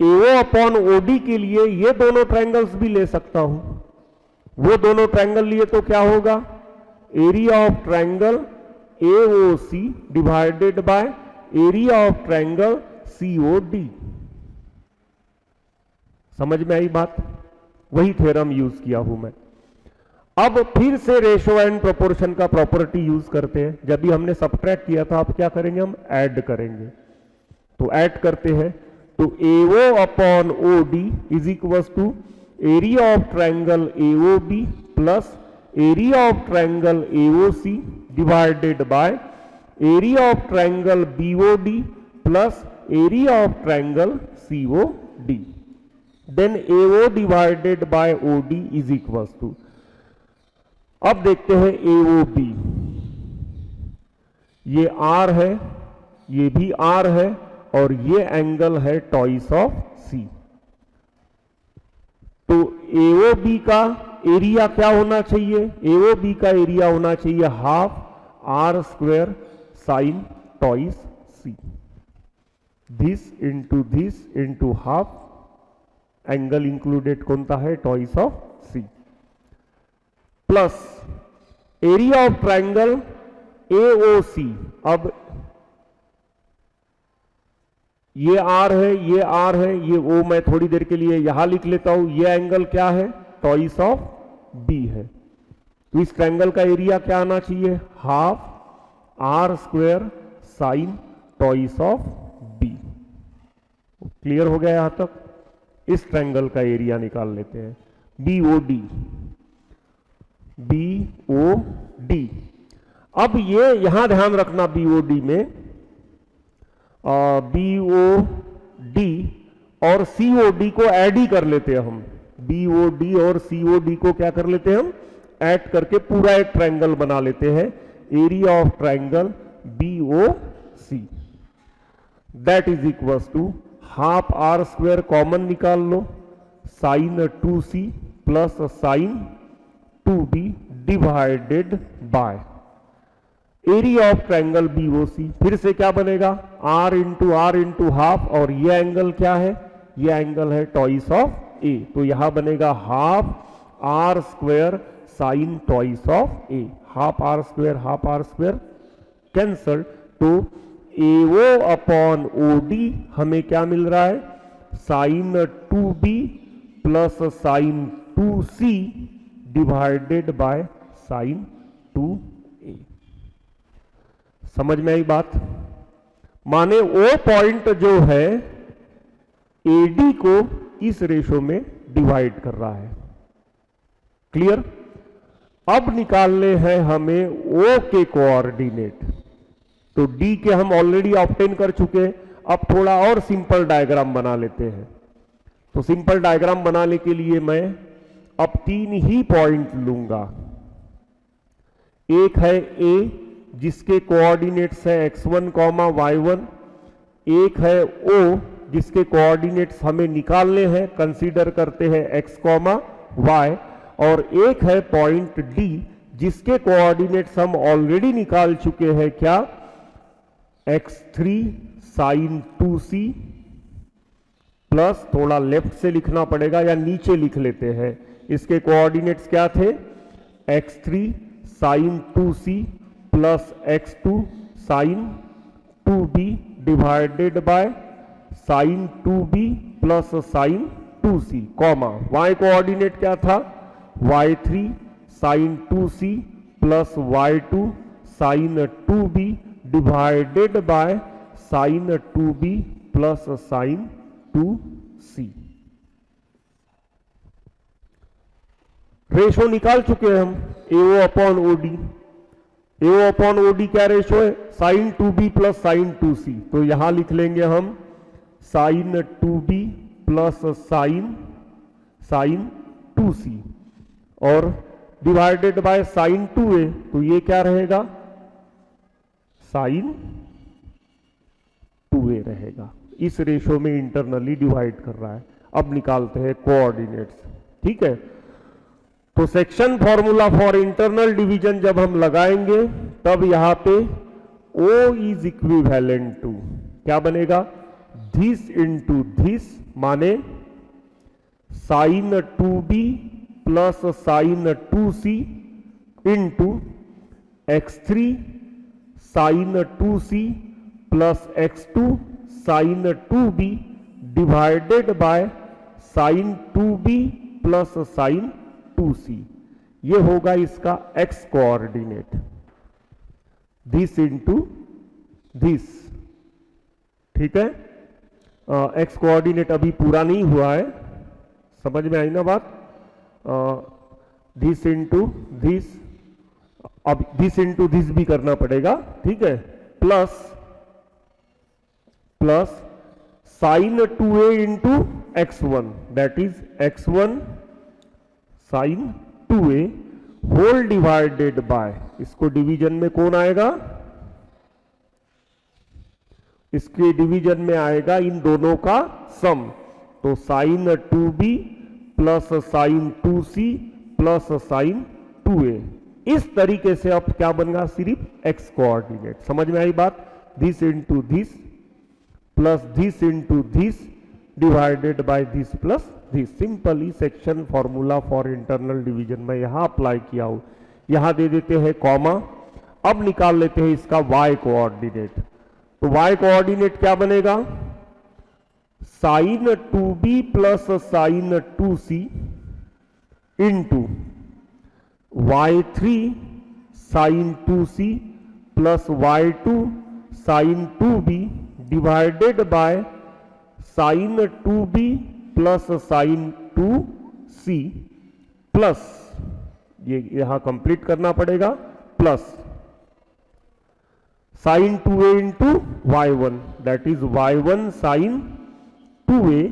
AO अपॉन OD के लिए ये दोनों ट्रायंगल्स भी ले सकता हूं। वो दोनों ट्रायंगल लिए तो क्या होगा, area of triangle AOC divided by area of triangle COD। समझ में आई बात? वही थ्योरम यूज किया हूं मैं। अब फिर से रेशो एंड प्रोपोर्शन का प्रॉपर्टी यूज करते हैं। जब भी हमने सब्ट्रैक्ट किया था, अब क्या करेंगे, हम ऐड करेंगे। तो ऐड करते हैं, तो AO upon OD is equal to area of triangle AOB plus area of triangle AOC divided by area of triangle BOD plus area of triangle COD। Then AO divided by OD is equal to, अब देखते हैं AOB, ये R है, ये भी R है, और ये एंगल है टॉइस ऑफ C। तो AOB का एरिया क्या होना चाहिए, AOB का एरिया होना चाहिए half R square sine twice C। This into half, angle included कौन सा है, twice of C, plus area of triangle AOC। अब ये R है, ये R है, ये O मैं थोड़ी देर के लिए यहां लिख लेता हूं। ये एंगल क्या है, टॉइस ऑफ B है। तो इस ट्रायंगल का एरिया क्या आना चाहिए, half R square sine twice of B। Clear हो गया यहां तक? इस ट्रायंगल का एरिया निकाल लेते हैं, BOD। अब ये यहां ध्यान रखना, BOD में BOD और COD को ऐड ही कर लेते हैं हम। BOD और COD को क्या कर लेते हैं हम, ऐड करके पूरा एक ट्रायंगल बना लेते हैं, area of triangle BOC। That is equal to half R square common निकाल लो, sine 2C plus sine 2B divided by area of triangle BOC। फिर से क्या बनेगा, R इंटू हाफ, और ये एंगल क्या है, ये एंगल है टॉइस ऑफ A। तो यहां बनेगा half R square sine twice of A। Half R square cancel. तो AO अपॉन OD हमें क्या मिल रहा है, sine 2B plus sine 2C divided by sine 2A। समझ में आई बात? माने O पॉइंट जो है AD को इस रेशो में डिवाइड कर रहा है। क्लियर? अब निकालने हैं हमें O के कोऑर्डिनेट। तो D के हम ऑलरेडी ऑब्टेन कर चुके, अब थोड़ा और सिंपल डायग्राम बना लेते हैं। तो सिंपल डायग्राम बनाने के लिए मैं अब 3 ही पॉइंट लूंगा। एक है A जिसके कोऑर्डिनेट्स है x1, y1। एक है O जिसके कोऑर्डिनेट्स हमें निकालने हैं, कंसीडर करते हैं x, y। और एक है पॉइंट D जिसके कोऑर्डिनेट्स हम ऑलरेडी निकाल चुके हैं, क्या, x3 साइन 2C प्लस, थोड़ा लेफ्ट से लिखना पड़ेगा या नीचे लिख लेते हैं, इसके कोऑर्डिनेट्स क्या थे, x3 sine 2C plus x2 sine 2B divided by sine 2B plus sine 2C, comma y coordinate क्या था, y3 sine 2C plus y2 sine 2B divided by sine 2B plus sine 2C। Ratio निकाल चुके हैं हम, AO upon OD। AO upon OD क्या ratio है, sine 2B plus sine 2C। तो यहां लिख लेंगे हम sign 2B plus sine 2C और डिवाइडेड बाय साइन 2A। तो ये क्या रहेगा, साइन 2A रहेगा। इस रेशो में इंटरनली डिवाइड कर रहा है। अब निकालते हैं कोऑर्डिनेट्स। ठीक है, तो section formula for internal division जब हम लगाएंगे तब यहां पे O इज इक्विवेलेंट टू क्या बनेगा, दिस इंटू दिस माने sine 2b plus sine 2c into x3 sine 2c plus x2 sine 2b divided by sine 2b plus sine 2c। ये होगा इसका x coordinate, this into this. ठीक है, x coordinate अभी पूरा नहीं हुआ है, समझ में आई ना बात। दिस इंटू दिस, अब दिस इंटू दिस भी करना पड़ेगा, ठीक है, plus plus sine 2a into x1 that is x1 sine 2a whole divided by, इसको डिवीजन में कौन आएगा, इसके डिवीजन में आएगा इन दोनों का सम, तो sine 2b plus sine 2c plus sine 2a। इस तरीके से अब क्या बनेगा, सिर्फ x कोऑर्डिनेट। समझ में आई बात। This into this plus this into this divided by this plus this. Simply section formula for internal division में यहां अप्लाई किया हूं। यहां दे देते हैं कॉमा। अब निकाल लेते हैं इसका y कोऑर्डिनेट। तो y कोऑर्डिनेट क्या बनेगा, sine 2b plus sine 2c into y3 sine 2c plus y2 sine 2b divided by sine 2b plus sine 2c plus, ये यहां कंप्लीट करना पड़ेगा, plus sine 2a into y1 that is y1 sine 2a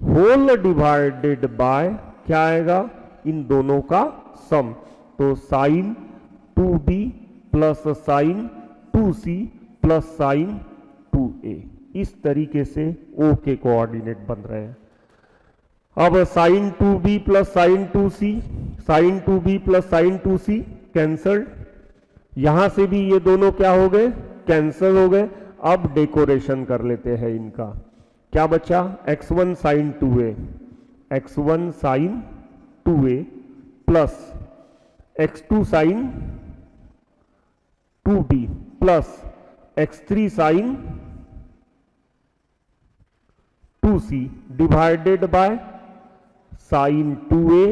whole divided by क्या आएगा, इन दोनों का sum, तो sine 2b plus sine 2c plus sine 2a। इस तरीके से O के कोऑर्डिनेट बन रहे हैं। अब sine 2b plus sine 2c, sine 2b plus sine 2c cancelled, यहां से भी ये दोनों क्या हो गए, कैंसल हो गए। अब डेकोरेशन कर लेते हैं इनका। क्या बचा, x1 sine 2a, x1 sine 2a plus x2 sine 2b plus x3 sine 2c divided by sine 2a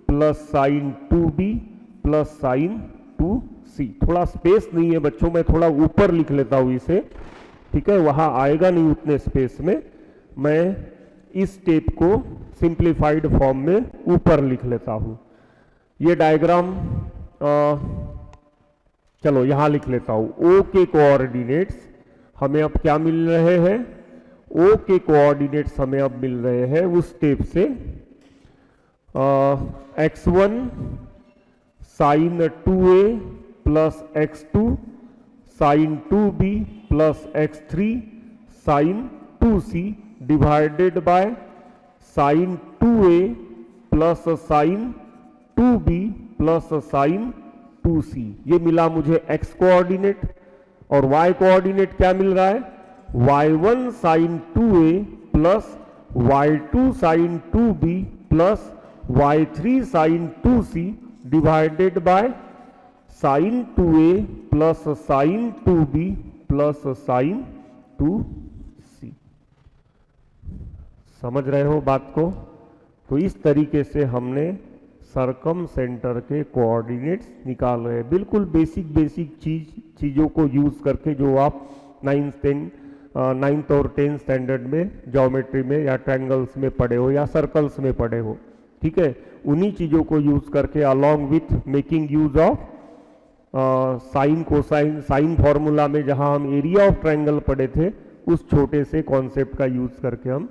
plus sine 2b plus sine 2c। थोड़ा स्पेस नहीं है बच्चों, मैं थोड़ा ऊपर लिख लेता हूं इसे, ठीक है, वहां आएगा नहीं उतने स्पेस में। मैं इस स्टेप को सिंप्लीफाइड फॉर्म में ऊपर लिख लेता हूं। ये डायग्राम चलो यहां लिख लेता हूं। O के कोऑर्डिनेट्स हमें अब क्या मिल रहे हैं, O के कोऑर्डिनेट्स हमें अब मिल रहे हैं उस स्टेप से x1 sine 2a plus x2 sine 2b plus x3 sine 2c divided by sine 2a plus sine 2b plus sine 2c। ये मिला मुझे x कोऑर्डिनेट। और y कोऑर्डिनेट क्या मिल रहा है, y1 sine 2a plus y2 sine 2b plus y3 sine 2c divided by sine 2a plus sine 2b plus sine 2c। समझ रहे हो बात को। तो इस तरीके से हमने सरकम सेंटर के कोऑर्डिनेट्स निकाल रहे हैं, बिल्कुल बेसिक चीज़ों को यूज करके जो आप 9th और 10th स्टैंडर्ड में ज्योमेट्री में या ट्रायंगल्स में पढ़े हो या सर्कल्स में पढ़े हो, ठीक है। उन्हीं चीज़ों को यूज करके along with making use of sine cosine, sine formula में जहां हम एरिया ऑफ ट्रायंगल पढ़े थे, उस छोटे से कॉन्सेप्ट का यूज करके हम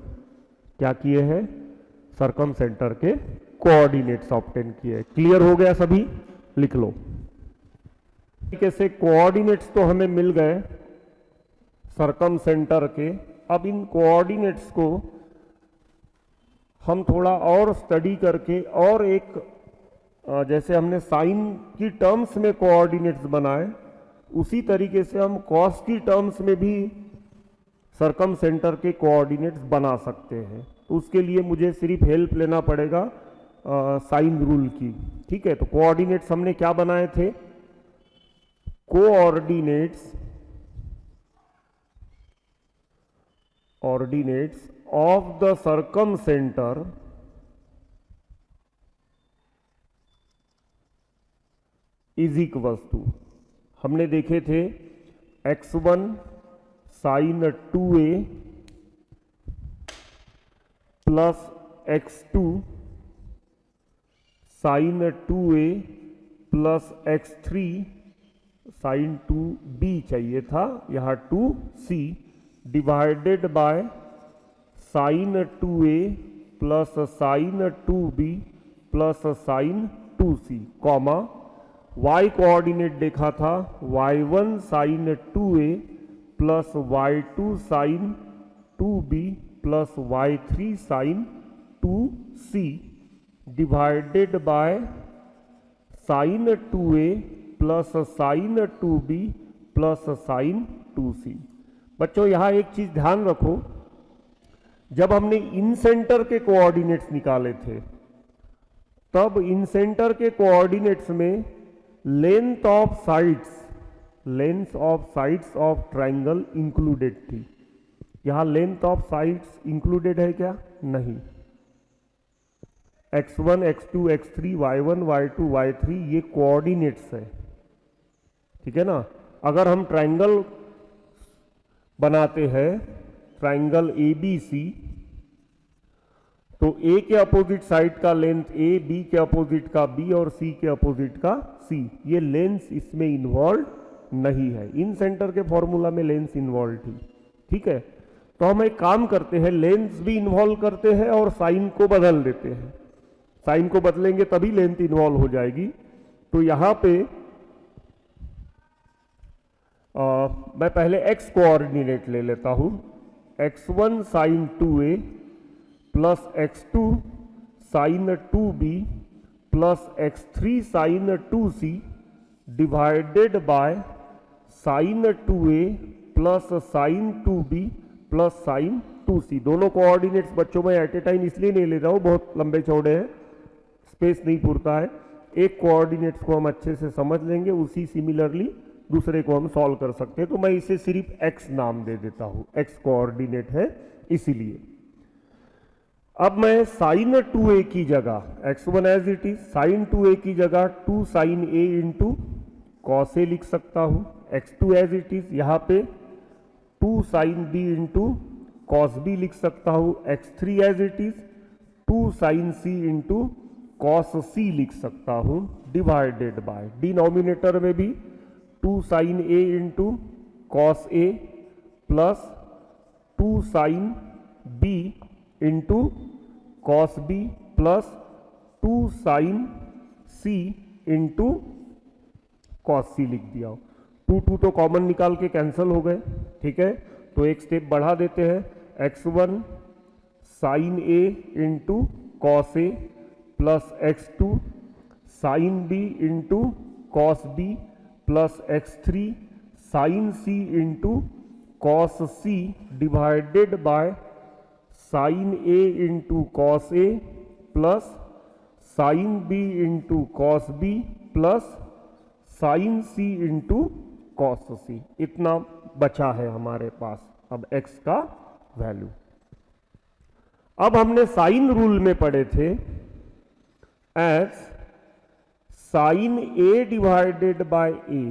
क्या किए हैं, सरकम सेंटर के कोऑर्डिनेट्स ऑब्टेन किए। क्लियर हो गया सभी, लिख लो। तरीके से कोऑर्डिनेट्स तो हमें मिल गए सरकम सेंटर के। अब इन कोऑर्डिनेट्स को हम थोड़ा और स्टडी करके और एक जैसे हमने साइन की टर्म्स में कोऑर्डिनेट्स बनाए, उसी तरीके से हम कॉस की टर्म्स में भी सरकम सेंटर के कोऑर्डिनेट्स बना सकते हैं। तो उसके लिए मुझे सिर्फ हेल्प लेना पड़ेगा साइन रूल की। ठीक है, तो कोऑर्डिनेट्स हमने क्या बनाए थे, coordinates of the circumcentre is equals to, हमने देखे थे x1 sine 2a plus x2 sine 2a plus x3 sine 2b चाहिए था, यहाँ 2c divided by sine 2a plus sine 2b plus sine 2c, comma y coordinate देखा था y1 sine 2a plus y2 sine 2b plus y3 sine 2c divided by sine 2a plus sine 2b plus sine 2c। बच्चों यहाँ एक चीज ध्यान रखो, जब हमने इन सेंटर के कोऑर्डिनेट्स निकाले थे तब इन सेंटर के कोऑर्डिनेट्स में length of sides of triangle included थी। यहां लेंथ ऑफ साइड्स इंक्लूडेड है क्या? नहीं। x1 x2 x3 y1 y2 y3 ये कोऑर्डिनेट्स है, ठीक है ना। अगर हम ट्राइंगल बनाते हैं, ट्राइंगल ABC, तो A के अपोजिट साइड का लेंथ A, B के अपोजिट का B और C के अपोजिट का C, ये लेंस इसमें इन्वॉल्व नहीं है। इन सेंटर के फॉर्मूला में लेंस इन्वॉल्व थी, ठीक है। तो हम एक काम करते हैं, लेंस भी इन्वॉल्व करते हैं और साइन को बदल देते हैं। साइन को बदलेंगे तभी लेंथ इन्वॉल्व हो जाएगी। तो यहां पे मैं पहले x कोऑर्डिनेट ले लेता हूं, x1 sine 2a plus x2 sine 2b plus x3 sine 2c divided by sine 2a plus sine 2b plus sine 2c। दोनों कोऑर्डिनेट्स बच्चों में एट ए टाइम इसलिए नहीं ले रहा हूं, बहुत लंबे चौड़े हैं, स्पेस नहीं पूरता है। एक कोऑर्डिनेट्स को हम अच्छे से समझ लेंगे, उसी सिमिलरली दूसरे को हम सॉल्व कर सकते हैं। तो मैं इसे सिर्फ x नाम दे देता हूं, x कोऑर्डिनेट है इसीलिए। अब मैं साइन 2a की जगह, x1 as it is, sign 2a की जगह 2 sine a into cos a लिख सकता हूं। x2 एज इट इज, यहां पे 2 sine b into cos b लिख सकता हूं। x3 as it is 2 sine c into cos c लिख सकता हूं, डिवाइडेड बाय डिनोमिनेटर में भी 2 sine a into cos a plus 2 sine b into cos b plus 2 sine c into cos c लिख दिया। 2 तो कॉमन निकाल के कैंसिल हो गए, ठीक है। तो एक स्टेप बढ़ा देते हैं, x1 sine a into cos a plus x2 sine b into cos b plus x3 sine c into cos c divided by sine a into cos a plus sine b into cos b plus sine c into cos c। इतना बचा है हमारे पास अब x का value. अब हमने sine rule में पढ़े थे as sine a divided by a,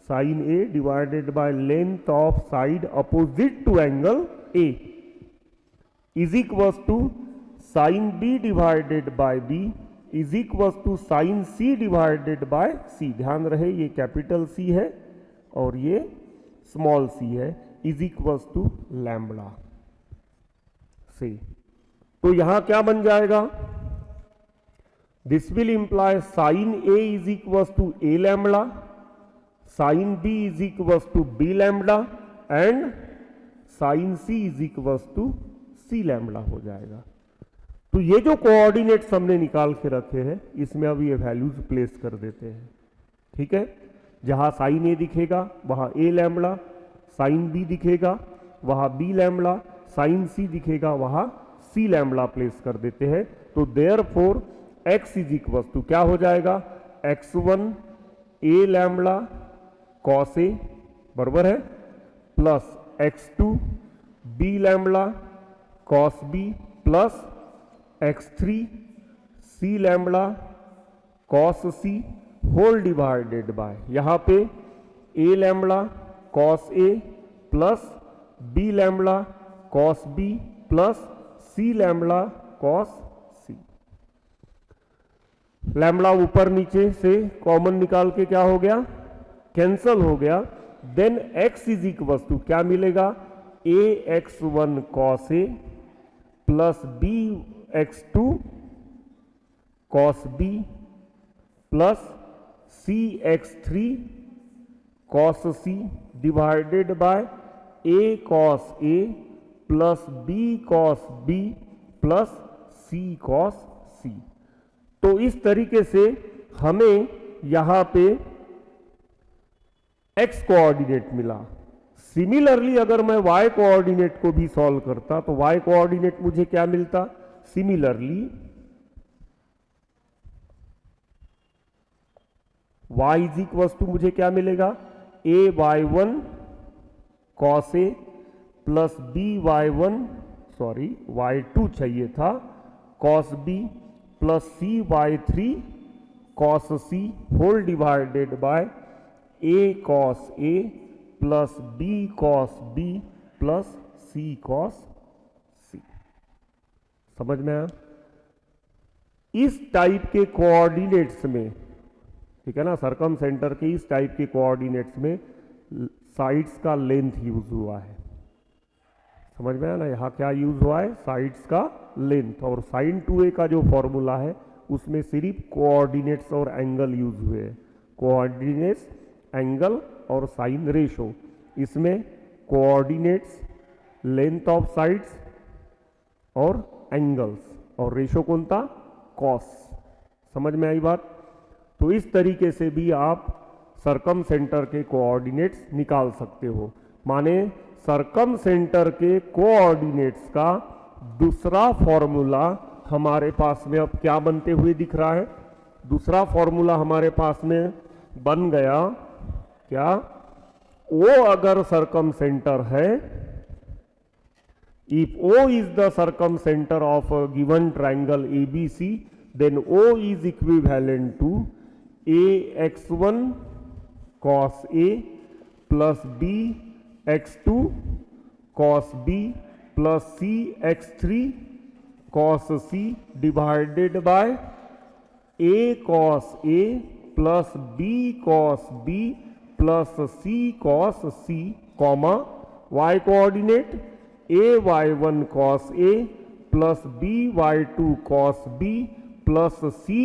sine a divided by length of side opposite to angle a is equals to sine b divided by b is equals to sine c divided by c। ध्यान रहे ये capital C है और ये small c है, is equals to lambda से। तो यहां क्या बन जाएगा? This will imply sine a is equals to a lambda, sine b is equals to b lambda and sine c is equals to c lambda हो जाएगा। तो ये जो कोऑर्डिनेट्स हमने निकाल के रखे हैं इसमें अब ये वैल्यूज प्लेस कर देते हैं, ठीक है। जहां साइन a दिखेगा वहां a लैम्बडा, साइन b दिखेगा वहां b लैम्बडा, साइन c दिखेगा वहां सी लैम्बडा प्लेस कर देते हैं। तो therefore x is equal to क्या हो जाएगा, x1 a lambda cos A बराबर है plus x2 b lambda cos B plus x3 c lambda cos C whole divided by यहाँ पे a lambda cos A plus b lambda cos B plus c lambda cos C. Lambda ऊपर नीचे से common निकाल के क्या हो गया, कैंसल हो गया। Then x is equal to क्या मिलेगा, ax1 cos a plus bx2 cos b plus cx3 cos c divided by a cos a plus b cos b plus c cos c। तो इस तरीके से हमें यहां पे x कोऑर्डिनेट मिला। सिमिलरली अगर मैं y कोऑर्डिनेट को भी सॉल्व करता तो y कोऑर्डिनेट मुझे क्या मिलता, similarly y is equal to मुझे क्या मिलेगा, ay1 cos a plus y2 चाहिए था cos b plus cy3 cos c whole divided by a cos a plus b cos b plus c cos c। समझ में आया? इस टाइप के कोऑर्डिनेट्स में, ठीक है ना, सर्कम सेंटर के इस टाइप के कोऑर्डिनेट्स में साइड्स का लेंथ यूज हुआ है। समझ में आया ना, यहाँ क्या यूज हुआ है, साइड्स का लेंथ। और साइन 2a का जो फॉर्मूला है उसमें सिर्फ कोऑर्डिनेट्स और एंगल यूज हुए हैं, कोऑर्डिनेट्स, एंगल और साइन रेशो। इसमें कोऑर्डिनेट्स, लेंथ ऑफ साइड्स और एंगल्स, और रेशो कौन था, कॉस। समझ में आई बात? तो इस तरीके से भी आप सर्कम सेंटर के कोऑर्डिनेट्स निकाल सकते हो। माने सर्कम सेंटर के कोऑर्डिनेट्स का दूसरा फॉर्मूला हमारे पास में अब क्या बनते हुए दिख रहा है, दूसरा फॉर्मूला हमारे पास में बन गया क्या, O अगर सर्कम सेंटर है, if O is the circumcentre of a given triangle ABC, then O is equivalent to ax1 cos a plus bx2 cos b plus cx3 cos c divided by a cos a plus b cos b plus c cos c, comma y coordinate ay1 cos a plus by2 cos b plus c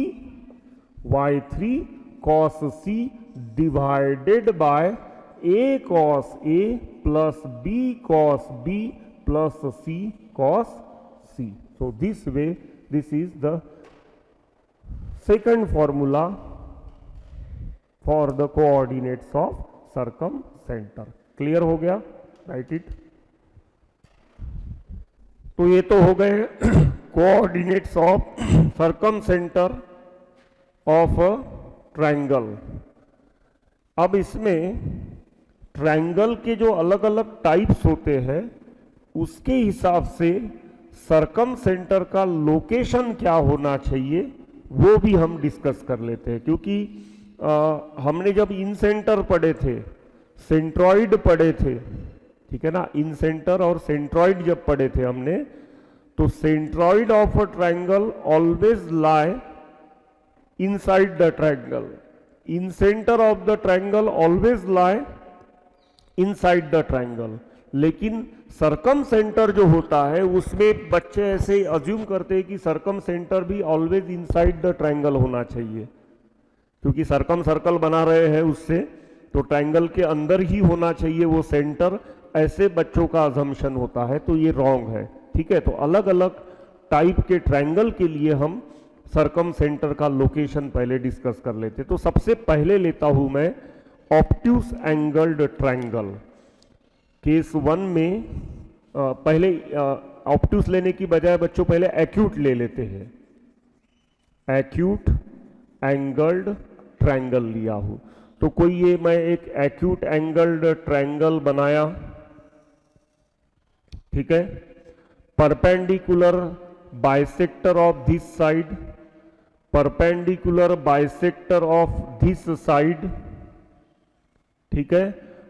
y3 cos c divided by a cos a plus b cos b plus c cos c। So this way, this is the second formula for the coordinates of circumcenter. Clear हो गया? Write it. तो ये तो हो गए coordinates of circumcenter of a triangle। अब इसमें triangle के जो अलग अलग टाइप्स होते हैं उसके हिसाब से सर्कम सेंटर का लोकेशन क्या होना चाहिए वो भी हम डिस्कस कर लेते हैं। क्योंकि हमने जब इन सेंटर पढ़े थे, सेंट्रॉइड पढ़े थे, ठीक है ना, इन सेंटर और सेंट्रॉइड जब पढ़े थे हमने, तो centroid of a triangle always lie inside the triangle, in centre of the triangle always lie inside the triangle. लेकिन सर्कम सेंटर जो होता है उसमें बच्चे ऐसे अज्यूम करते हैं कि सर्कम सेंटर भी ऑलवेज इनसाइड द ट्रायंगल होना चाहिए, क्योंकि सर्कम सर्कल बना रहे हैं उससे, तो ट्रायंगल के अंदर ही होना चाहिए वो सेंटर, ऐसे बच्चों का अजम्पशन होता है। तो ये रॉन्ग है, ठीक है। तो अलग अलग टाइप के ट्रायंगल के लिए हम सर्कम सेंटर का लोकेशन पहले डिस्कस कर लेते। तो सबसे पहले लेता हूं मैं ऑब्ट्यूस एंगल्ड ट्रायंगल। केस 1 में पहले ऑब्ट्यूस लेने की बजाय बच्चों पहले एक्यूट ले लेते हैं। एक्यूट एंगल्ड ट्रायंगल लिया हूं, तो कोई ये मैं एक एक्यूट एंगल्ड ट्रायंगल बनाया, ठीक है, perpendicular bisector of this side, perpendicular bisector of this side, ठीक है,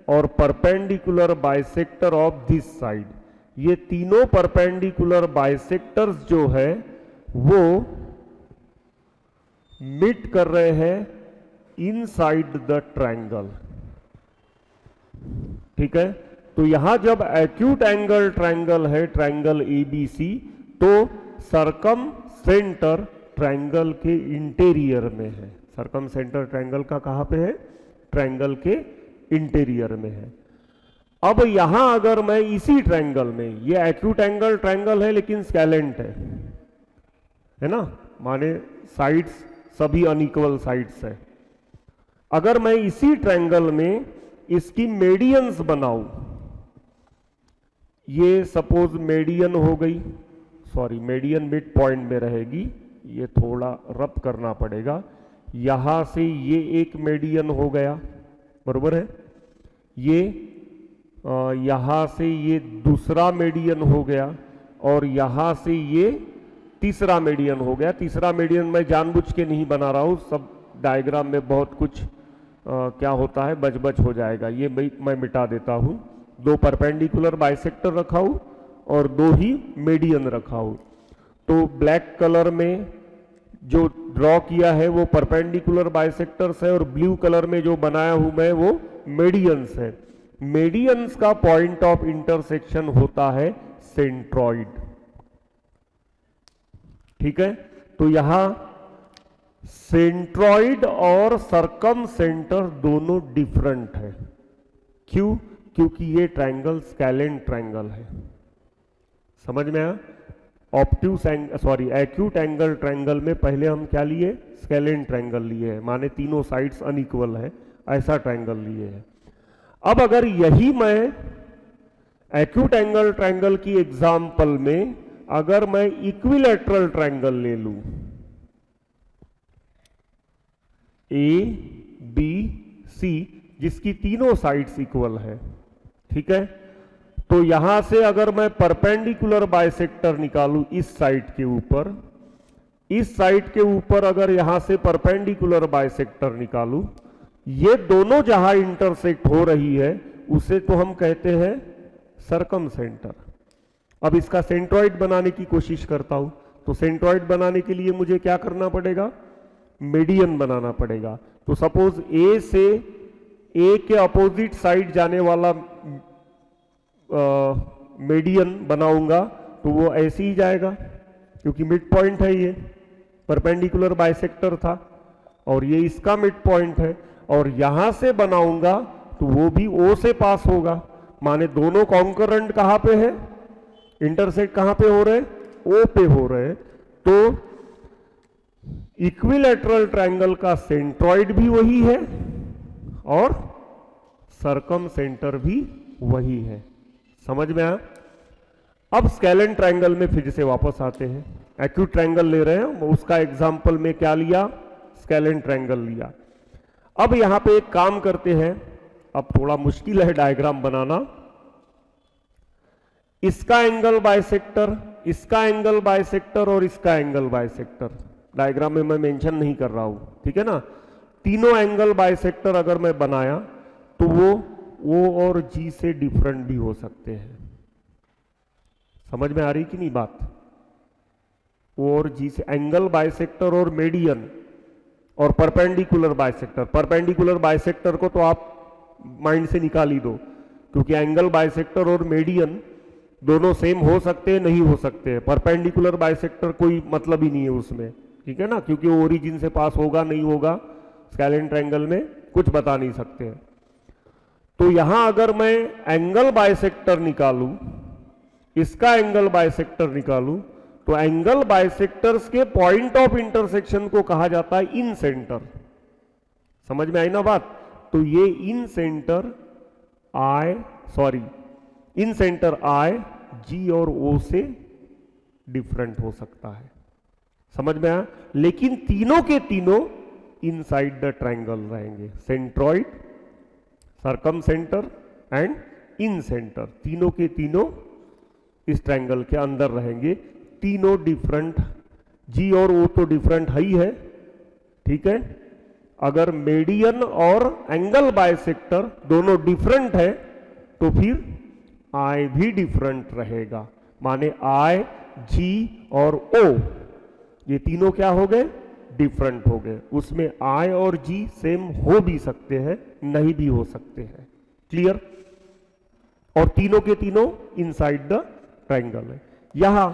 और perpendicular bisector of this side. ये तीनों परपेंडिकुलर बाइसेक्टर्स जो है वो मीट कर रहे हैं इनसाइड द ट्रायंगल, ठीक है। तो यहां जब एक्यूट एंगल ट्रायंगल है, ट्रायंगल एबीसी, तो सरकम सेंटर ट्रायंगल के इंटीरियर में है। सरकम सेंटर ट्रायंगल का कहां पे है? ट्रायंगल के इंटीरियर में है। अब यहां अगर मैं इसी ट्रायंगल में, ये एक्यूट एंगल ट्रायंगल है लेकिन स्केलेंट है ना, माने साइड्स सभी अनइक्वल साइड्स है। अगर मैं इसी ट्रायंगल में इसकी मेडियंस बनाऊं, ये सपोज मेडियन हो गई, सॉरी मेडियन मिड पॉइंट में रहेगी, ये थोड़ा रब करना पड़ेगा, यहां से ये एक मेडियन हो गया, बरोबर है, ये यहां से ये दूसरा मेडियन हो गया, और यहां से ये तीसरा मेडियन हो गया। तीसरा मेडियन मैं जानबूझ के नहीं बना रहा हूं, सब डायग्राम में बहुत कुछ क्या होता है बच बच हो जाएगा, ये मैं मिटा देता हूं। दो परपेंडिकुलर बाइसेक्टर रखा हूं और दो ही मेडियन रखा हूं। तो ब्लैक कलर में जो ड्रॉ किया है वो परपेंडिकुलर बाइसेक्टर्स है, और ब्लू कलर में जो बनाया हूं मैं वो मेडियंस है। मेडियंस का पॉइंट ऑफ इंटरसेक्शन होता है सेंट्रॉइड, ठीक है। तो यहां सेंट्रॉइड और सरकम सेंटर दोनों डिफरेंट है। क्यों? क्योंकि ये ट्रायंगल स्केलेंट ट्रायंगल है। समझ में आया? ऑब्ट्यूस एक्यूट एंगल ट्रायंगल में पहले हम क्या लिए? स्केलेंट ट्रायंगल लिए हैं, माने तीनों साइड्स अनइक्वल है, ऐसा ट्रायंगल लिए हैं। अब अगर यही मैं एक्यूट एंगल ट्रायंगल की एग्जांपल में अगर मैं इक्विलैटरल ट्रायंगल ले लूं, ए बी सी, जिसकी तीनों साइड्स इक्वल है, ठीक है, तो यहां से अगर मैं परपेंडिकुलर बाइसेक्टर निकालूं इस साइड के ऊपर, इस साइड के ऊपर अगर यहां से परपेंडिकुलर बाइसेक्टर निकालूं, ये दोनों जहां इंटरसेक्ट हो रही है उसे तो हम कहते हैं सरकम सेंटर। अब इसका सेंट्रॉइड बनाने की कोशिश करता हूं, तो सेंट्रॉइड बनाने के लिए मुझे क्या करना पड़ेगा? मीडियन बनाना पड़ेगा। तो सपोज ए से ए के अपोजिट साइड जाने वाला मीडियन बनाऊंगा तो वो ऐसे ही जाएगा, क्योंकि मिड पॉइंट है, ये परपेंडिकुलर बाइसेक्टर था और ये इसका मिड पॉइंट है। और यहां से बनाऊंगा तो वो भी ओ से पास होगा, माने दोनों कॉन्करेंट कहां पे है? इंटरसेक्ट कहां पे हो रहे? ओ पे हो रहे। तो इक्विलैटरल ट्रायंगल का सेंट्रॉइड भी वही है और सरकम सेंटर भी वही है। समझ में आया? अब स्केलेंट ट्रायंगल में फिर से वापस आते हैं। एक्यूट ट्रायंगल ले रहे हैं, उसका एग्जांपल में क्या लिया? स्केलेंट ट्रायंगल लिया। अब यहां पे एक काम करते हैं, अब थोड़ा मुश्किल है डायग्राम बनाना। इसका एंगल बाइसेक्टर, इसका एंगल बाइसेक्टर और इसका एंगल बाइसेक्टर डायग्राम में मैं मेंशन नहीं कर रहा हूं, ठीक है ना। तीनों एंगल बाइसेक्टर अगर मैं बनाया तो वो O और G से डिफरेंट भी हो सकते हैं। समझ में आ रही कि नहीं बात? O और G से एंगल बाइसेक्टर और मेडियन और परपेंडिकुलर बाइसेक्टर। परपेंडिकुलर बाइसेक्टर को तो आप माइंड से निकाल ही दो, क्योंकि एंगल बाइसेक्टर और मेडियन दोनों सेम हो सकते हैं, नहीं हो सकते हैं। परपेंडिकुलर बाइसेक्टर कोई मतलब ही नहीं है उसमें, ठीक है ना, क्योंकि वो ओरिजिन से पास होगा नहीं होगा स्केलेंट ट्रायंगल में कुछ बता नहीं सकते हैं। तो यहां अगर मैं एंगल बाइसेक्टर निकालूं, इसका एंगल बाइसेक्टर निकालूं, तो एंगल बाइसेक्टर्स के पॉइंट ऑफ इंटरसेक्शन को कहा जाता है इन सेंटर। समझ में आई ना बात? तो ये इन सेंटर इन सेंटर आई, जी और ओ से डिफरेंट हो सकता है। समझ में आया? लेकिन तीनों के तीनों इनसाइड द ट्रायंगल रहेंगे, centroid, circumcentre and incentre, तीनों के तीनों इस ट्रायंगल के अंदर रहेंगे। तीनों डिफरेंट, जी और ओ तो डिफरेंट ही है, ठीक है। अगर मीडियन और एंगल बाइसेक्टर दोनों डिफरेंट है तो फिर आई भी डिफरेंट रहेगा, माने आई, जी और ओ ये तीनों क्या हो गए? डिफरेंट हो गए। उसमें आई और जी सेम हो भी सकते हैं, नहीं भी हो सकते हैं। क्लियर? और तीनों के तीनों इनसाइड द ट्रायंगल है। यहां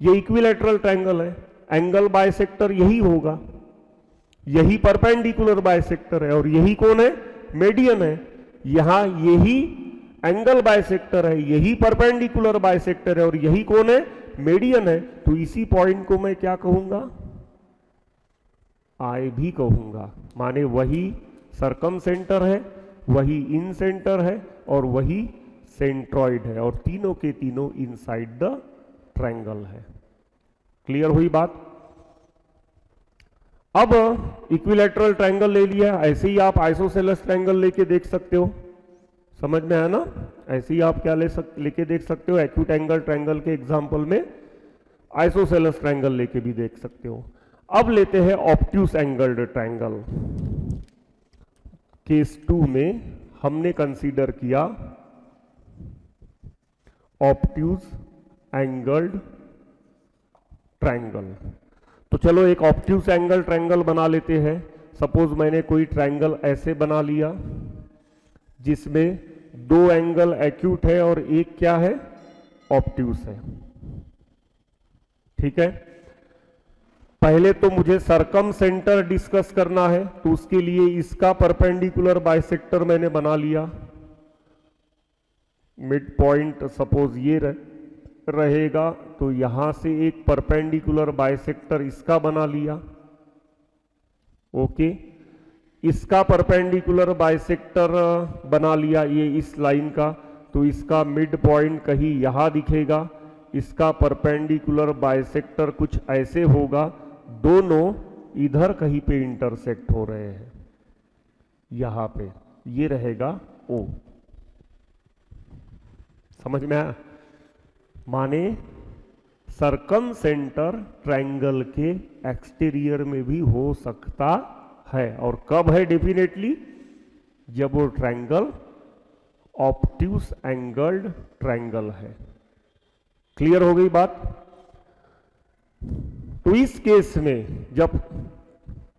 ये इक्विलैटरल ट्रायंगल है, एंगल बाइसेक्टर यही होगा, यही परपेंडिकुलर बाइसेक्टर है, और यही कौन है? मीडियन है। यहां यही एंगल बाइसेक्टर है, यही परपेंडिकुलर बाइसेक्टर है, और यही कौन है? मीडियन है। तो इसी पॉइंट को मैं क्या कहूंगा? आई भी कहूंगा, माने वही सरकम सेंटर है, वही इन सेंटर है, और वही सेंट्रॉइड है, और तीनों के तीनों इनसाइड द ट्रायंगल है। क्लियर हुई बात? अब इक्विलैटरल ट्रायंगल ले लिया, ऐसे ही आप आइसोसेलेस ट्रायंगल लेके देख सकते हो। समझ में आया ना? ऐसे ही आप क्या लेके देख सकते हो, एक्यूट एंगल ट्रायंगल के एग्जांपल में आइसोसेलेस ट्रायंगल लेके भी देख सकते हो। अब लेते हैं ऑब्ट्यूस एंगल्ड ट्रायंगल। केस 2 में हमने कंसीडर किया ऑब्ट्यूस एंगल्ड ट्रायंगल। तो चलो एक ऑब्ट्यूस एंगल ट्रायंगल बना लेते हैं। सपोज मैंने कोई ट्रायंगल ऐसे बना लिया जिसमें दो एंगल एक्यूट है और एक क्या है? ऑब्ट्यूस है। ठीक है, पहले तो मुझे सरकम सेंटर डिस्कस करना है, तो उसके लिए इसका परपेंडिकुलर बाइसेक्टर मैंने बना लिया। मिड पॉइंट सपोज ये रहेगा, तो यहां से एक परपेंडिकुलर बाइसेक्टर इसका बना लिया। ओके, इसका परपेंडिकुलर बाइसेक्टर बना लिया ये इस लाइन का, तो इसका मिड पॉइंट कहीं यहां दिखेगा। इसका परपेंडिकुलर बाइसेक्टर कुछ ऐसे होगा, दोनों इधर कहीं पे इंटरसेक्ट हो रहे हैं, यहां पे ये रहेगा O। समझ में आया? माने सरकम सेंटर ट्रायंगल के एक्सटीरियर में भी हो सकता है, और कब है? डेफिनेटली जब वो ट्रायंगल ऑब्ट्यूस एंगल्ड ट्रायंगल है। क्लियर हो गई बात? तो इस केस में जब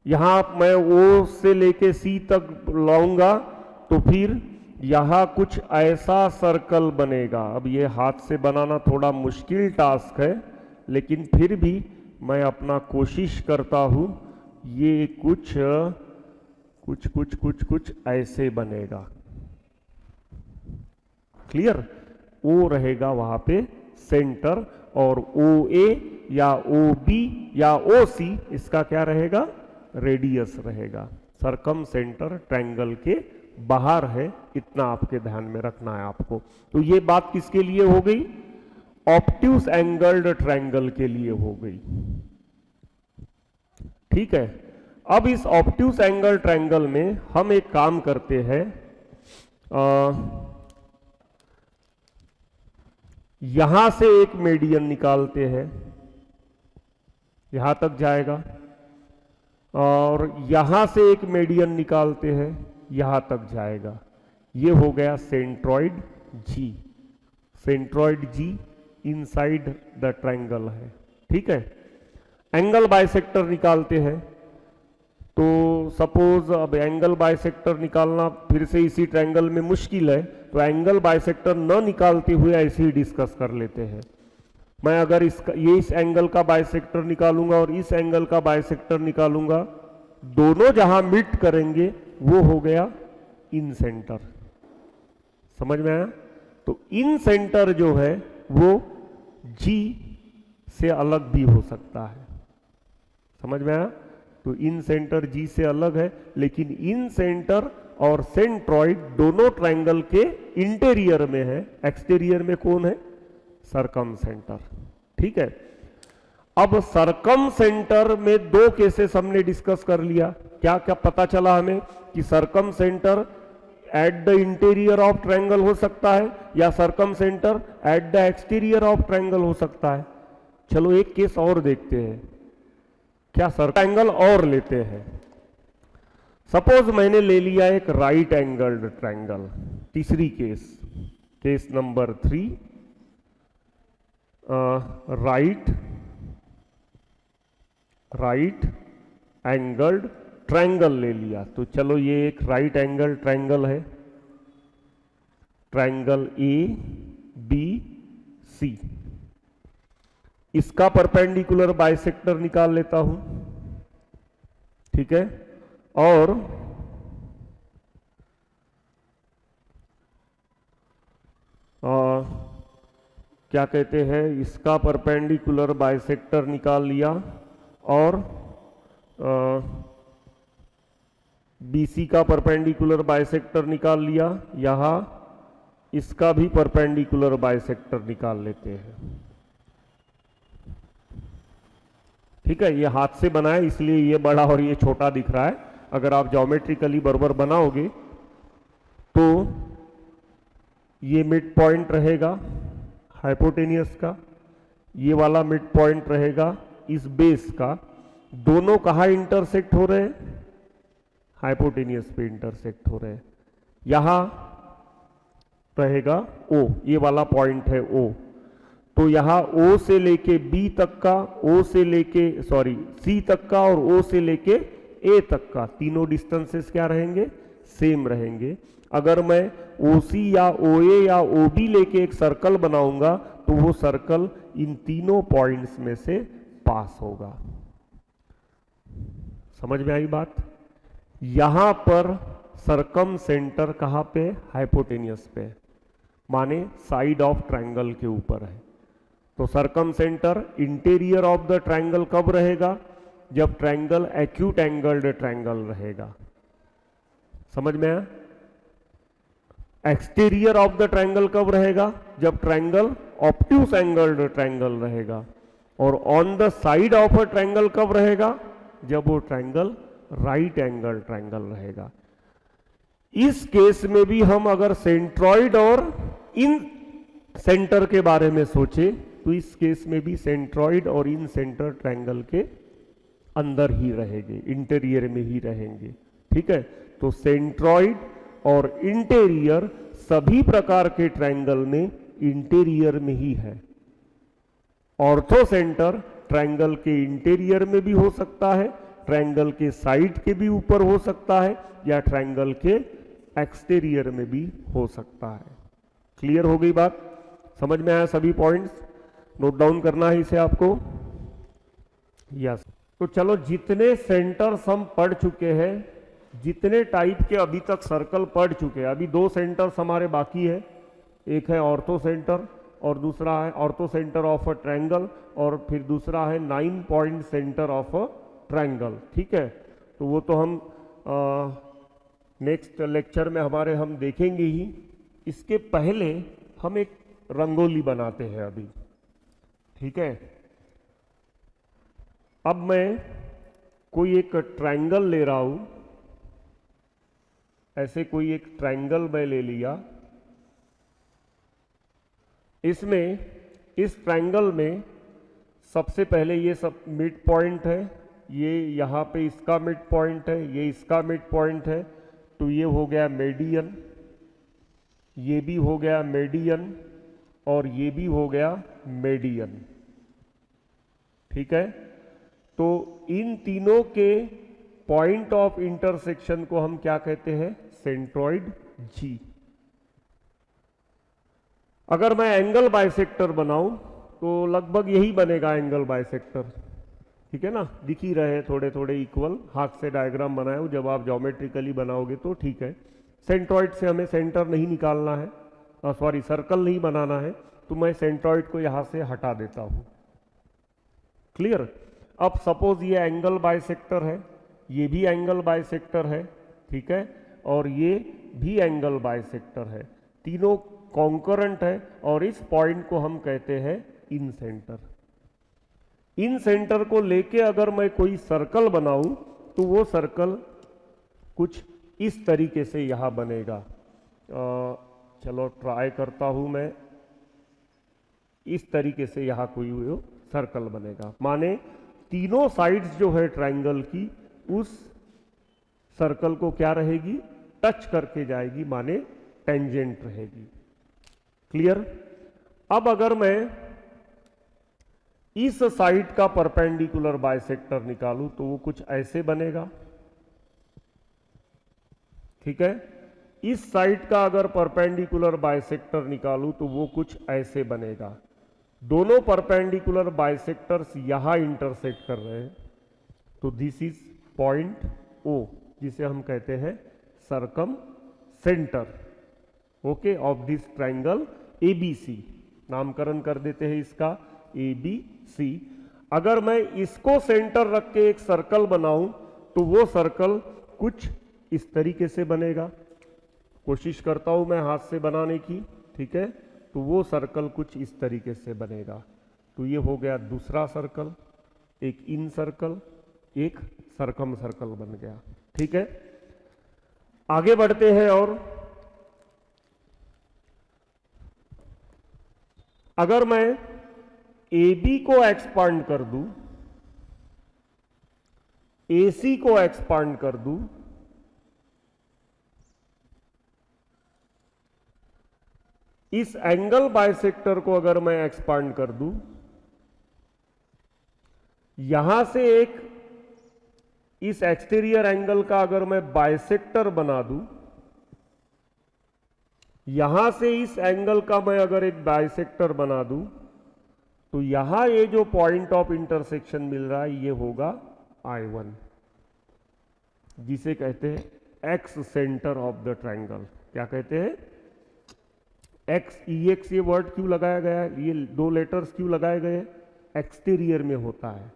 यहां मैं O से लेके C तक लाऊंगा, तो फिर यहां कुछ ऐसा सर्कल बनेगा। अब ये हाथ से बनाना थोड़ा मुश्किल टास्क है, लेकिन फिर भी मैं अपना कोशिश करता हूं। ये कुछ कुछ कुछ कुछ कुछ ऐसे बनेगा। क्लियर? O रहेगा वहां पे सेंटर, और OA या OB या OC इसका क्या रहेगा? रेडियस रहेगा। सरकम सेंटर ट्रायंगल के बाहर है, इतना आपके ध्यान में रखना है आपको। तो ये बात किसके लिए हो गई? ऑब्ट्यूस एंगल्ड ट्रायंगल के लिए हो गई। ठीक है, अब इस ऑब्ट्यूस एंगल ट्रायंगल में हम एक काम करते हैं, यहां से एक मीडियन निकालते हैं, यहां तक जाएगा, और यहां से एक मीडियन निकालते हैं, यहां तक जाएगा। ये हो गया centroid G। Centroid G inside the triangle है। ठीक है, एंगल बाइसेक्टर निकालते हैं। तो सपोज अब एंगल बाइसेक्टर निकालना फिर से इसी ट्रायंगल में मुश्किल है, तो एंगल बाइसेक्टर न निकालते हुए ऐसे ही डिस्कस कर लेते हैं। मैं अगर इस एंगल का बाइसेक्टर निकालूंगा और इस एंगल का बाइसेक्टर निकालूंगा, दोनों जहां मीट करेंगे वो हो गया इन सेंटर। समझ में आया? तो इन सेंटर जो है वो G से अलग भी हो सकता है। समझ में आया? तो इन सेंटर G से अलग है, लेकिन इन सेंटर और सेंट्रॉइड दोनों ट्रायंगल के इंटीरियर में है। एक्सटीरियर में कौन है? सरकम सेंटर। ठीक है। अब सरकम सेंटर में दो केसेस हमने डिस्कस कर लिया। क्या क्या पता चला हमें कि circumcentre at the interior of triangle हो सकता है या circumcentre at the exterior of triangle हो सकता है। चलो एक केस और देखते हैं, क्या सर्कल और लेते हैं। सपोज मैंने ले लिया एक राइट एंगल्ड ट्रायंगल, तीसरी case number 3, right angled triangle ले लिया। तो चलो ये एक राइट एंगल ट्रायंगल है, ट्रायंगल ABC। इसका परपेंडिकुलर बाइसेक्टर निकाल लेता हूं, ठीक है। और क्या कहते हैं, इसका परपेंडिकुलर बाइसेक्टर निकाल लिया और BC का परपेंडिकुलर बाइसेक्टर निकाल लिया। यहां इसका भी परपेंडिकुलर बाइसेक्टर निकाल लेते हैं, ठीक है। ये हाथ से बना है इसलिए ये बड़ा और ये छोटा दिख रहा है। अगर आप ज्योमेट्रिकली बराबर बनाओगे तो ये मिड पॉइंट रहेगा हाइपोटेनियस का, ये वाला मिड पॉइंट रहेगा इस बेस का। दोनों कहाँ इंटरसेक्ट हो रहे हैं, हाइपोटेनियस पे इंटरसेक्ट हो रहे हैं। यहां रहेगा O, ये वाला पॉइंट है O। तो यहां O से लेके B तक का, O से लेके C तक का और O से लेके A तक का तीनों डिस्टेंसेस क्या रहेंगे, सेम रहेंगे। अगर मैं OC या OA या OB लेके एक सर्कल बनाऊंगा तो वो सर्कल इन तीनों पॉइंट्स में से पास होगा। समझ में आई बात। यहां पर सरकम सेंटर कहां पे, हाइपोटेनियस पे, माने साइड ऑफ ट्रायंगल के ऊपर है। तो circumcentre interior of the triangle कब रहेगा, जब ट्रायंगल एक्यूट एंगल्ड ट्रायंगल रहेगा। समझ में आया। एक्सटीरियर ऑफ द ट्रायंगल कब रहेगा, जब ट्रायंगल ऑब्ट्यूस एंगल्ड ट्रायंगल रहेगा। और on the side of a triangle कब रहेगा, जब वो ट्रायंगल राइट एंगल ट्रायंगल रहेगा। इस केस में भी हम अगर सेंट्रॉइड और इन सेंटर के बारे में सोचे तो इस केस में भी सेंट्रॉइड और इन सेंटर ट्रायंगल के अंदर ही रहेंगे, इंटीरियर में ही रहेंगे, ठीक है। तो सेंट्रॉइड और इंटीरियर सभी प्रकार के ट्रायंगल में इंटीरियर में ही है। ऑर्थो सेंटर ट्रायंगल के इंटीरियर में भी हो सकता है, ट्रायंगल के साइड के भी ऊपर हो सकता है, या ट्रायंगल के एक्सटीरियर में भी हो सकता है। क्लियर हो गई बात, समझ में आया सभी पॉइंट्स। नोट डाउन करना है इसे आपको, यस। तो चलो जितने सेंटर्स हम पढ़ चुके हैं, जितने टाइप के अभी तक सर्कल पढ़ चुके हैं, अभी दो सेंटर्स हमारे बाकी है। एक है ऑर्थो सेंटर और दूसरा है ortho centre of a triangle, और फिर दूसरा है 9 point centre of a triangle, ठीक है। तो वो तो हम नेक्स्ट लेक्चर में हमारे हम देखेंगे ही। इसके पहले हम एक रंगोली बनाते हैं अभी, ठीक है। अब मैं कोई एक ट्रायंगल ले रहा हूं, ऐसे कोई एक ट्रायंगल मैं ले लिया। इसमें इस ट्रायंगल में सबसे पहले ये सब मिड पॉइंट है, ये यहाँ पे इसका मिड पॉइंट है, ये इसका मिड पॉइंट है। तो ये हो गया मेडियन, ये भी हो गया मेडियन और ये भी हो गया मेडियन, ठीक है। तो इन तीनों के पॉइंट ऑफ इंटरसेक्शन को हम क्या कहते हैं, सेंट्रॉइड G। अगर मैं एंगल बाइसेक्टर बनाऊं तो लगभग यही बनेगा एंगल बाइसेक्टर, ठीक है ना। दिख ही रहे थोड़े थोड़े इक्वल, हाथ से डायग्राम बनाए हो, जब आप ज्योमेट्रिकली बनाओगे तो ठीक है। सेंट्रॉइड से हमें सेंटर नहीं निकालना है, सर्कल नहीं बनाना है, तो मैं सेंट्रॉइड को यहां से हटा देता हूं। क्लियर। अब सपोज ये एंगल बाइसेक्टर है, ये भी एंगल बाइसेक्टर है, ठीक है, और ये भी एंगल बाइसेक्टर है, तीनों कॉन्करेंट है, और इस पॉइंट को हम कहते हैं इन सेंटर। इन सेंटर को लेके अगर मैं कोई सर्कल बनाऊं तो वो सर्कल कुछ इस तरीके से यहां बनेगा। चलो ट्राई करता हूं मैं। इस तरीके से यहां कोई वो सर्कल बनेगा, माने तीनों साइड्स जो है ट्रायंगल की उस सर्कल को क्या रहेगी, टच करके जाएगी, माने टेंजेंट रहेगी। क्लियर। अब अगर मैं इस साइड का परपेंडिकुलर बाइसेक्टर निकालूं तो वो कुछ ऐसे बनेगा। ठीक है। इस साइड का अगर परपेंडिकुलर बाइसेक्टर निकालूं तो वो कुछ ऐसे बनेगा। दोनों परपेंडिकुलर बाइसेक्टर्स यहां इंटरसेक्ट कर रहे हैं, तो दिस इज पॉइंट ओ, जिसे हम कहते हैं circum centre, okay, of this triangle ABC. नामकरण कर देते हैं इसका एबीसी। अगर मैं इसको सेंटर रख के एक सर्कल बनाऊं तो वो सर्कल कुछ इस तरीके से बनेगा। कोशिश करता हूं मैं हाथ से बनाने की। ठीक है। तो वो सर्कल कुछ इस तरीके से बनेगा। तो ये हो गया दूसरा सर्कल, एक इन सर्कल, एक सर्कम सर्कल बन गया। ठीक है। आगे बढ़ते हैं। और अगर मैं AB को एक्सपांड कर दूं, AC को एक्सपांड कर दूं, इस एंगल बाइसेक्टर को अगर मैं एक्सपांड कर दूं, यहां से एक इस एक्सटीरियर एंगल का अगर मैं बाइसेक्टर बना दूं, यहां से इस एंगल का मैं अगर एक बाइसेक्टर बना दूं, तो यहां ये जो पॉइंट ऑफ इंटरसेक्शन मिल रहा है ये होगा I1, जिसे कहते हैं x centre of the triangle. क्या कहते हैं? एक्स। EX ये वर्ड क्यों लगाया गया है, ये दो लेटर्स क्यों लगाए गए? एक्सटीरियर में होता है।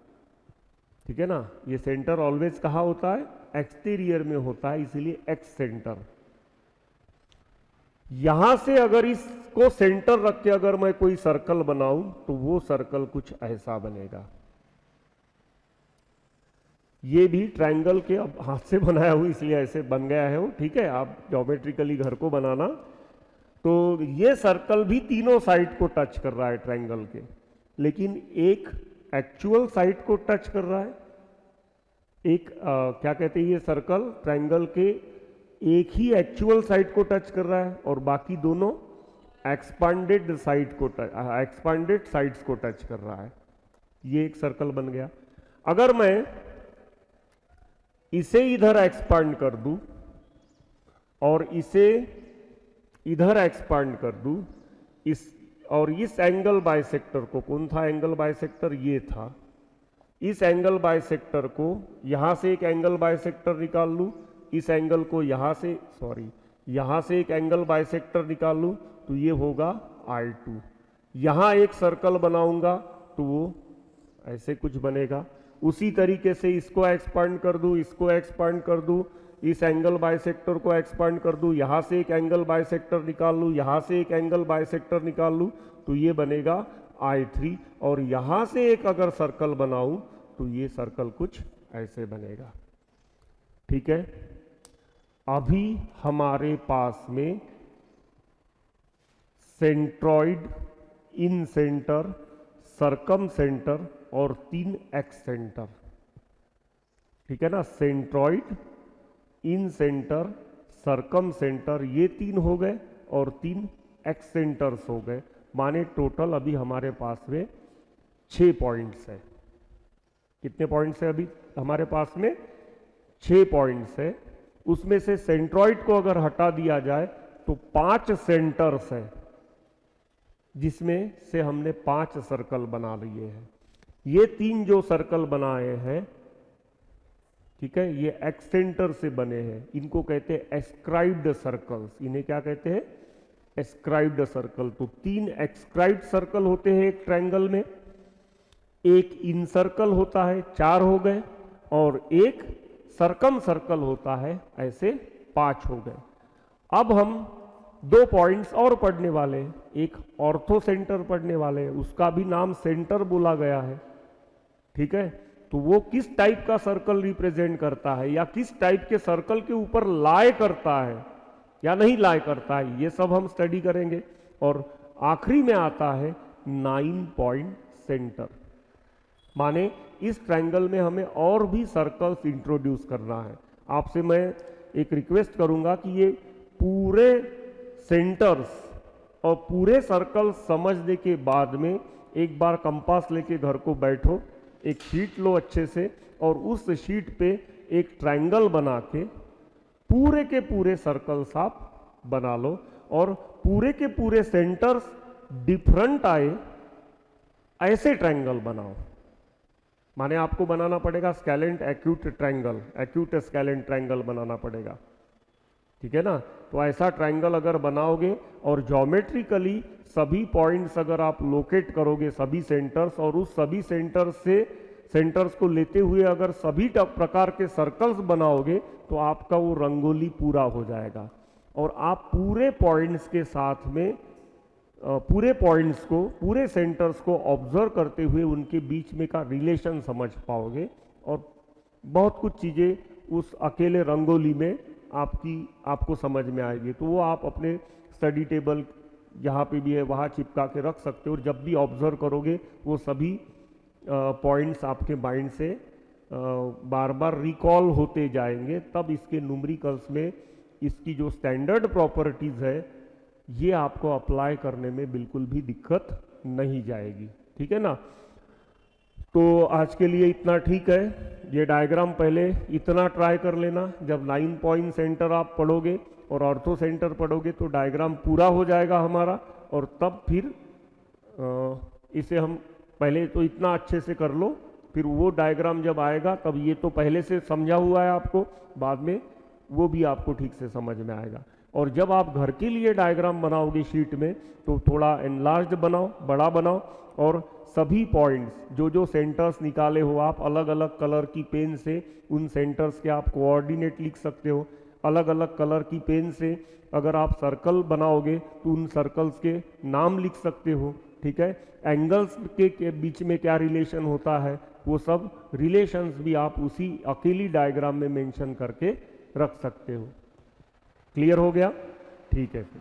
ठीक है ना। ये सेंटर ऑलवेज कहाँ होता है? एक्सटीरियर में होता है, इसीलिए एक्स सेंटर। यहां से अगर इसको सेंटर रख के अगर मैं कोई सर्कल बनाऊं तो वो सर्कल कुछ ऐसा बनेगा। ये भी ट्रायंगल के, अब हाथ से बनाया हुआ इसलिए ऐसे बन गया है वो। ठीक है। आप ज्योमेट्रिकली घर को बनाना, तो ये सर्कल भी तीनों साइड को टच कर रहा है ट्रायंगल के, लेकिन एक एक्चुअल साइड को टच कर रहा है, एक क्या कहते हैं, ये सर्कल ट्रायंगल के एक ही एक्चुअल साइड को टच कर रहा है और बाकी दोनों एक्सपांडेड साइड को एक्सपांडेड साइड्स को टच कर रहा है। ये एक सर्कल बन गया। अगर मैं इसे इधर एक्सपांड कर दूं और इसे इधर एक्सपांड कर दूं, और इस एंगल बाइसेक्टर को, कौन था एंगल बाइसेक्टर? ये था। इस एंगल बाइसेक्टर को यहां से एक एंगल बाइसेक्टर निकाल लूं, इस एंगल को यहां से, यहां से एक एंगल बाइसेक्टर निकाल लूं, तो ये होगा I2। यहां एक सर्कल बनाऊंगा तो वो ऐसे कुछ बनेगा। उसी तरीके से इसको एक्सपांड कर दूं, इसको एक्सपांड कर दूं, इस एंगल बाइसेक्टर को एक्सपांड कर दूं, यहां से एक एंगल बाइसेक्टर निकाल लूं, यहां से एक एंगल बाइसेक्टर निकाल लूं, तो ये बनेगा I3। और यहां से एक अगर सर्कल बनाऊं तो ये सर्कल कुछ ऐसे बनेगा। ठीक है। अभी हमारे पास में सेंट्रॉइड, इन सेंटर, सर्कम सेंटर और 3 एक्स सेंटर। ठीक है ना। सेंट्रॉइड, इन सेंटर, सर्कम सेंटर, ये 3 हो गए और 3 एक्स सेंटर्स हो गए। माने टोटल अभी हमारे पास में 6 पॉइंट्स है। कितने पॉइंट्स है अभी हमारे पास में? 6 पॉइंट्स है। उसमें से सेंट्रॉइड को अगर हटा दिया जाए तो 5 सेंटर्स है, जिसमें से हमने 5 सर्कल बना लिए हैं। ये 3 जो सर्कल बनाए हैं, ठीक है, ये एक्स सेंटर से बने हैं। इनको कहते हैं एस्क्राइब्ड सर्कल्स। इन्हें क्या कहते हैं? Ascribed circle. तो 3 एस्क्राइब्ड सर्कल होते हैं एक ट्रायंगल में, एक इन सर्कल होता है, 4 हो गए, और एक सर्कम सर्कल होता है, ऐसे 5 हो गए। अब हम 2 पॉइंट्स और पढ़ने वाले हैं। एक ऑर्थो सेंटर पढ़ने वाले हैं, उसका भी नाम सेंटर बोला गया है। ठीक है, तो वो किस टाइप का सर्कल रिप्रेजेंट करता है या किस टाइप के सर्कल के ऊपर लाए करता है या नहीं लाए करता है, ये सब हम स्टडी करेंगे। और आखिरी में आता है 9 पॉइंट सेंटर, माने इस ट्रायंगल में हमें और भी सर्कल्स इंट्रोड्यूस करना है। आपसे मैं एक रिक्वेस्ट करूंगा कि ये पूरे सेंटर्स और पूरे सर्कल्स समझने के बाद में एक बार कंपास लेके घर को बैठो, एक शीट लो अच्छे से और उस शीट पे एक ट्रायंगल बना के पूरे के पूरे सर्कल्स आप बना लो और पूरे के पूरे सेंटर्स डिफरेंट आए ऐसे ट्रायंगल बनाओ। माने आपको बनाना पड़ेगा scalant acute triangle, acute scalant triangle बनाना पड़ेगा, ठीक है ना। तो ऐसा ट्रायंगल अगर बनाओगे और ज्योमेट्रिकली सभी पॉइंट्स अगर आप लोकेट करोगे सभी सेंटर्स और उस सभी सेंटर्स को लेते हुए अगर सभी प्रकार के सर्कल्स बनाओगे तो आपका वो रंगोली पूरा हो जाएगा और आप पूरे पॉइंट्स के साथ में पूरे पॉइंट्स को, पूरे सेंटर्स को ऑब्जर्व करते हुए उनके बीच में का रिलेशन समझ पाओगे और बहुत कुछ चीज़ें उस अकेले रंगोली में आपको समझ में आएगी। तो वो आप अपने स्टडी टेबल जहाँ पे भी है वहाँ चिपका के रख सकते हो और जब भी ऑब्जर्व करोगे वो सभी पॉइंट्स आपके माइंड से बार बार रिकॉल होते जाएंगे, तब इसके न्यूमेरिकल्स में इसकी जो स्टैंडर्ड प्रॉपर्टीज़ है ये आपको अप्लाई करने में बिल्कुल भी दिक्कत नहीं जाएगी, ठीक है ना। तो आज के लिए इतना ठीक है। ये डायग्राम पहले इतना ट्राई कर लेना, जब 9 पॉइंट सेंटर आप पढ़ोगे और ऑर्थो सेंटर पढ़ोगे तो डायग्राम पूरा हो जाएगा हमारा और तब फिर इसे हम पहले तो इतना अच्छे से कर लो, फिर वो डायग्राम जब आएगा तब ये तो पहले से समझा हुआ है आपको, बाद में वो भी आपको ठीक से समझ में आएगा। और जब आप घर के लिए डायग्राम बनाओगे शीट में तो थोड़ा एनलार्ज बनाओ, बड़ा बनाओ और सभी पॉइंट्स जो सेंटर्स निकाले हो आप अलग अलग कलर की पेन से उन सेंटर्स के आप कोऑर्डिनेट लिख सकते हो। अलग अलग कलर की पेन से अगर आप सर्कल बनाओगे तो उन सर्कल्स के नाम लिख सकते हो, ठीक है। एंगल्स के बीच में क्या रिलेशन होता है वो सब रिलेशंस भी आप उसी अकेली डायग्राम में मेंशन करके रख सकते हो। क्लियर हो गया? ठीक है फिर।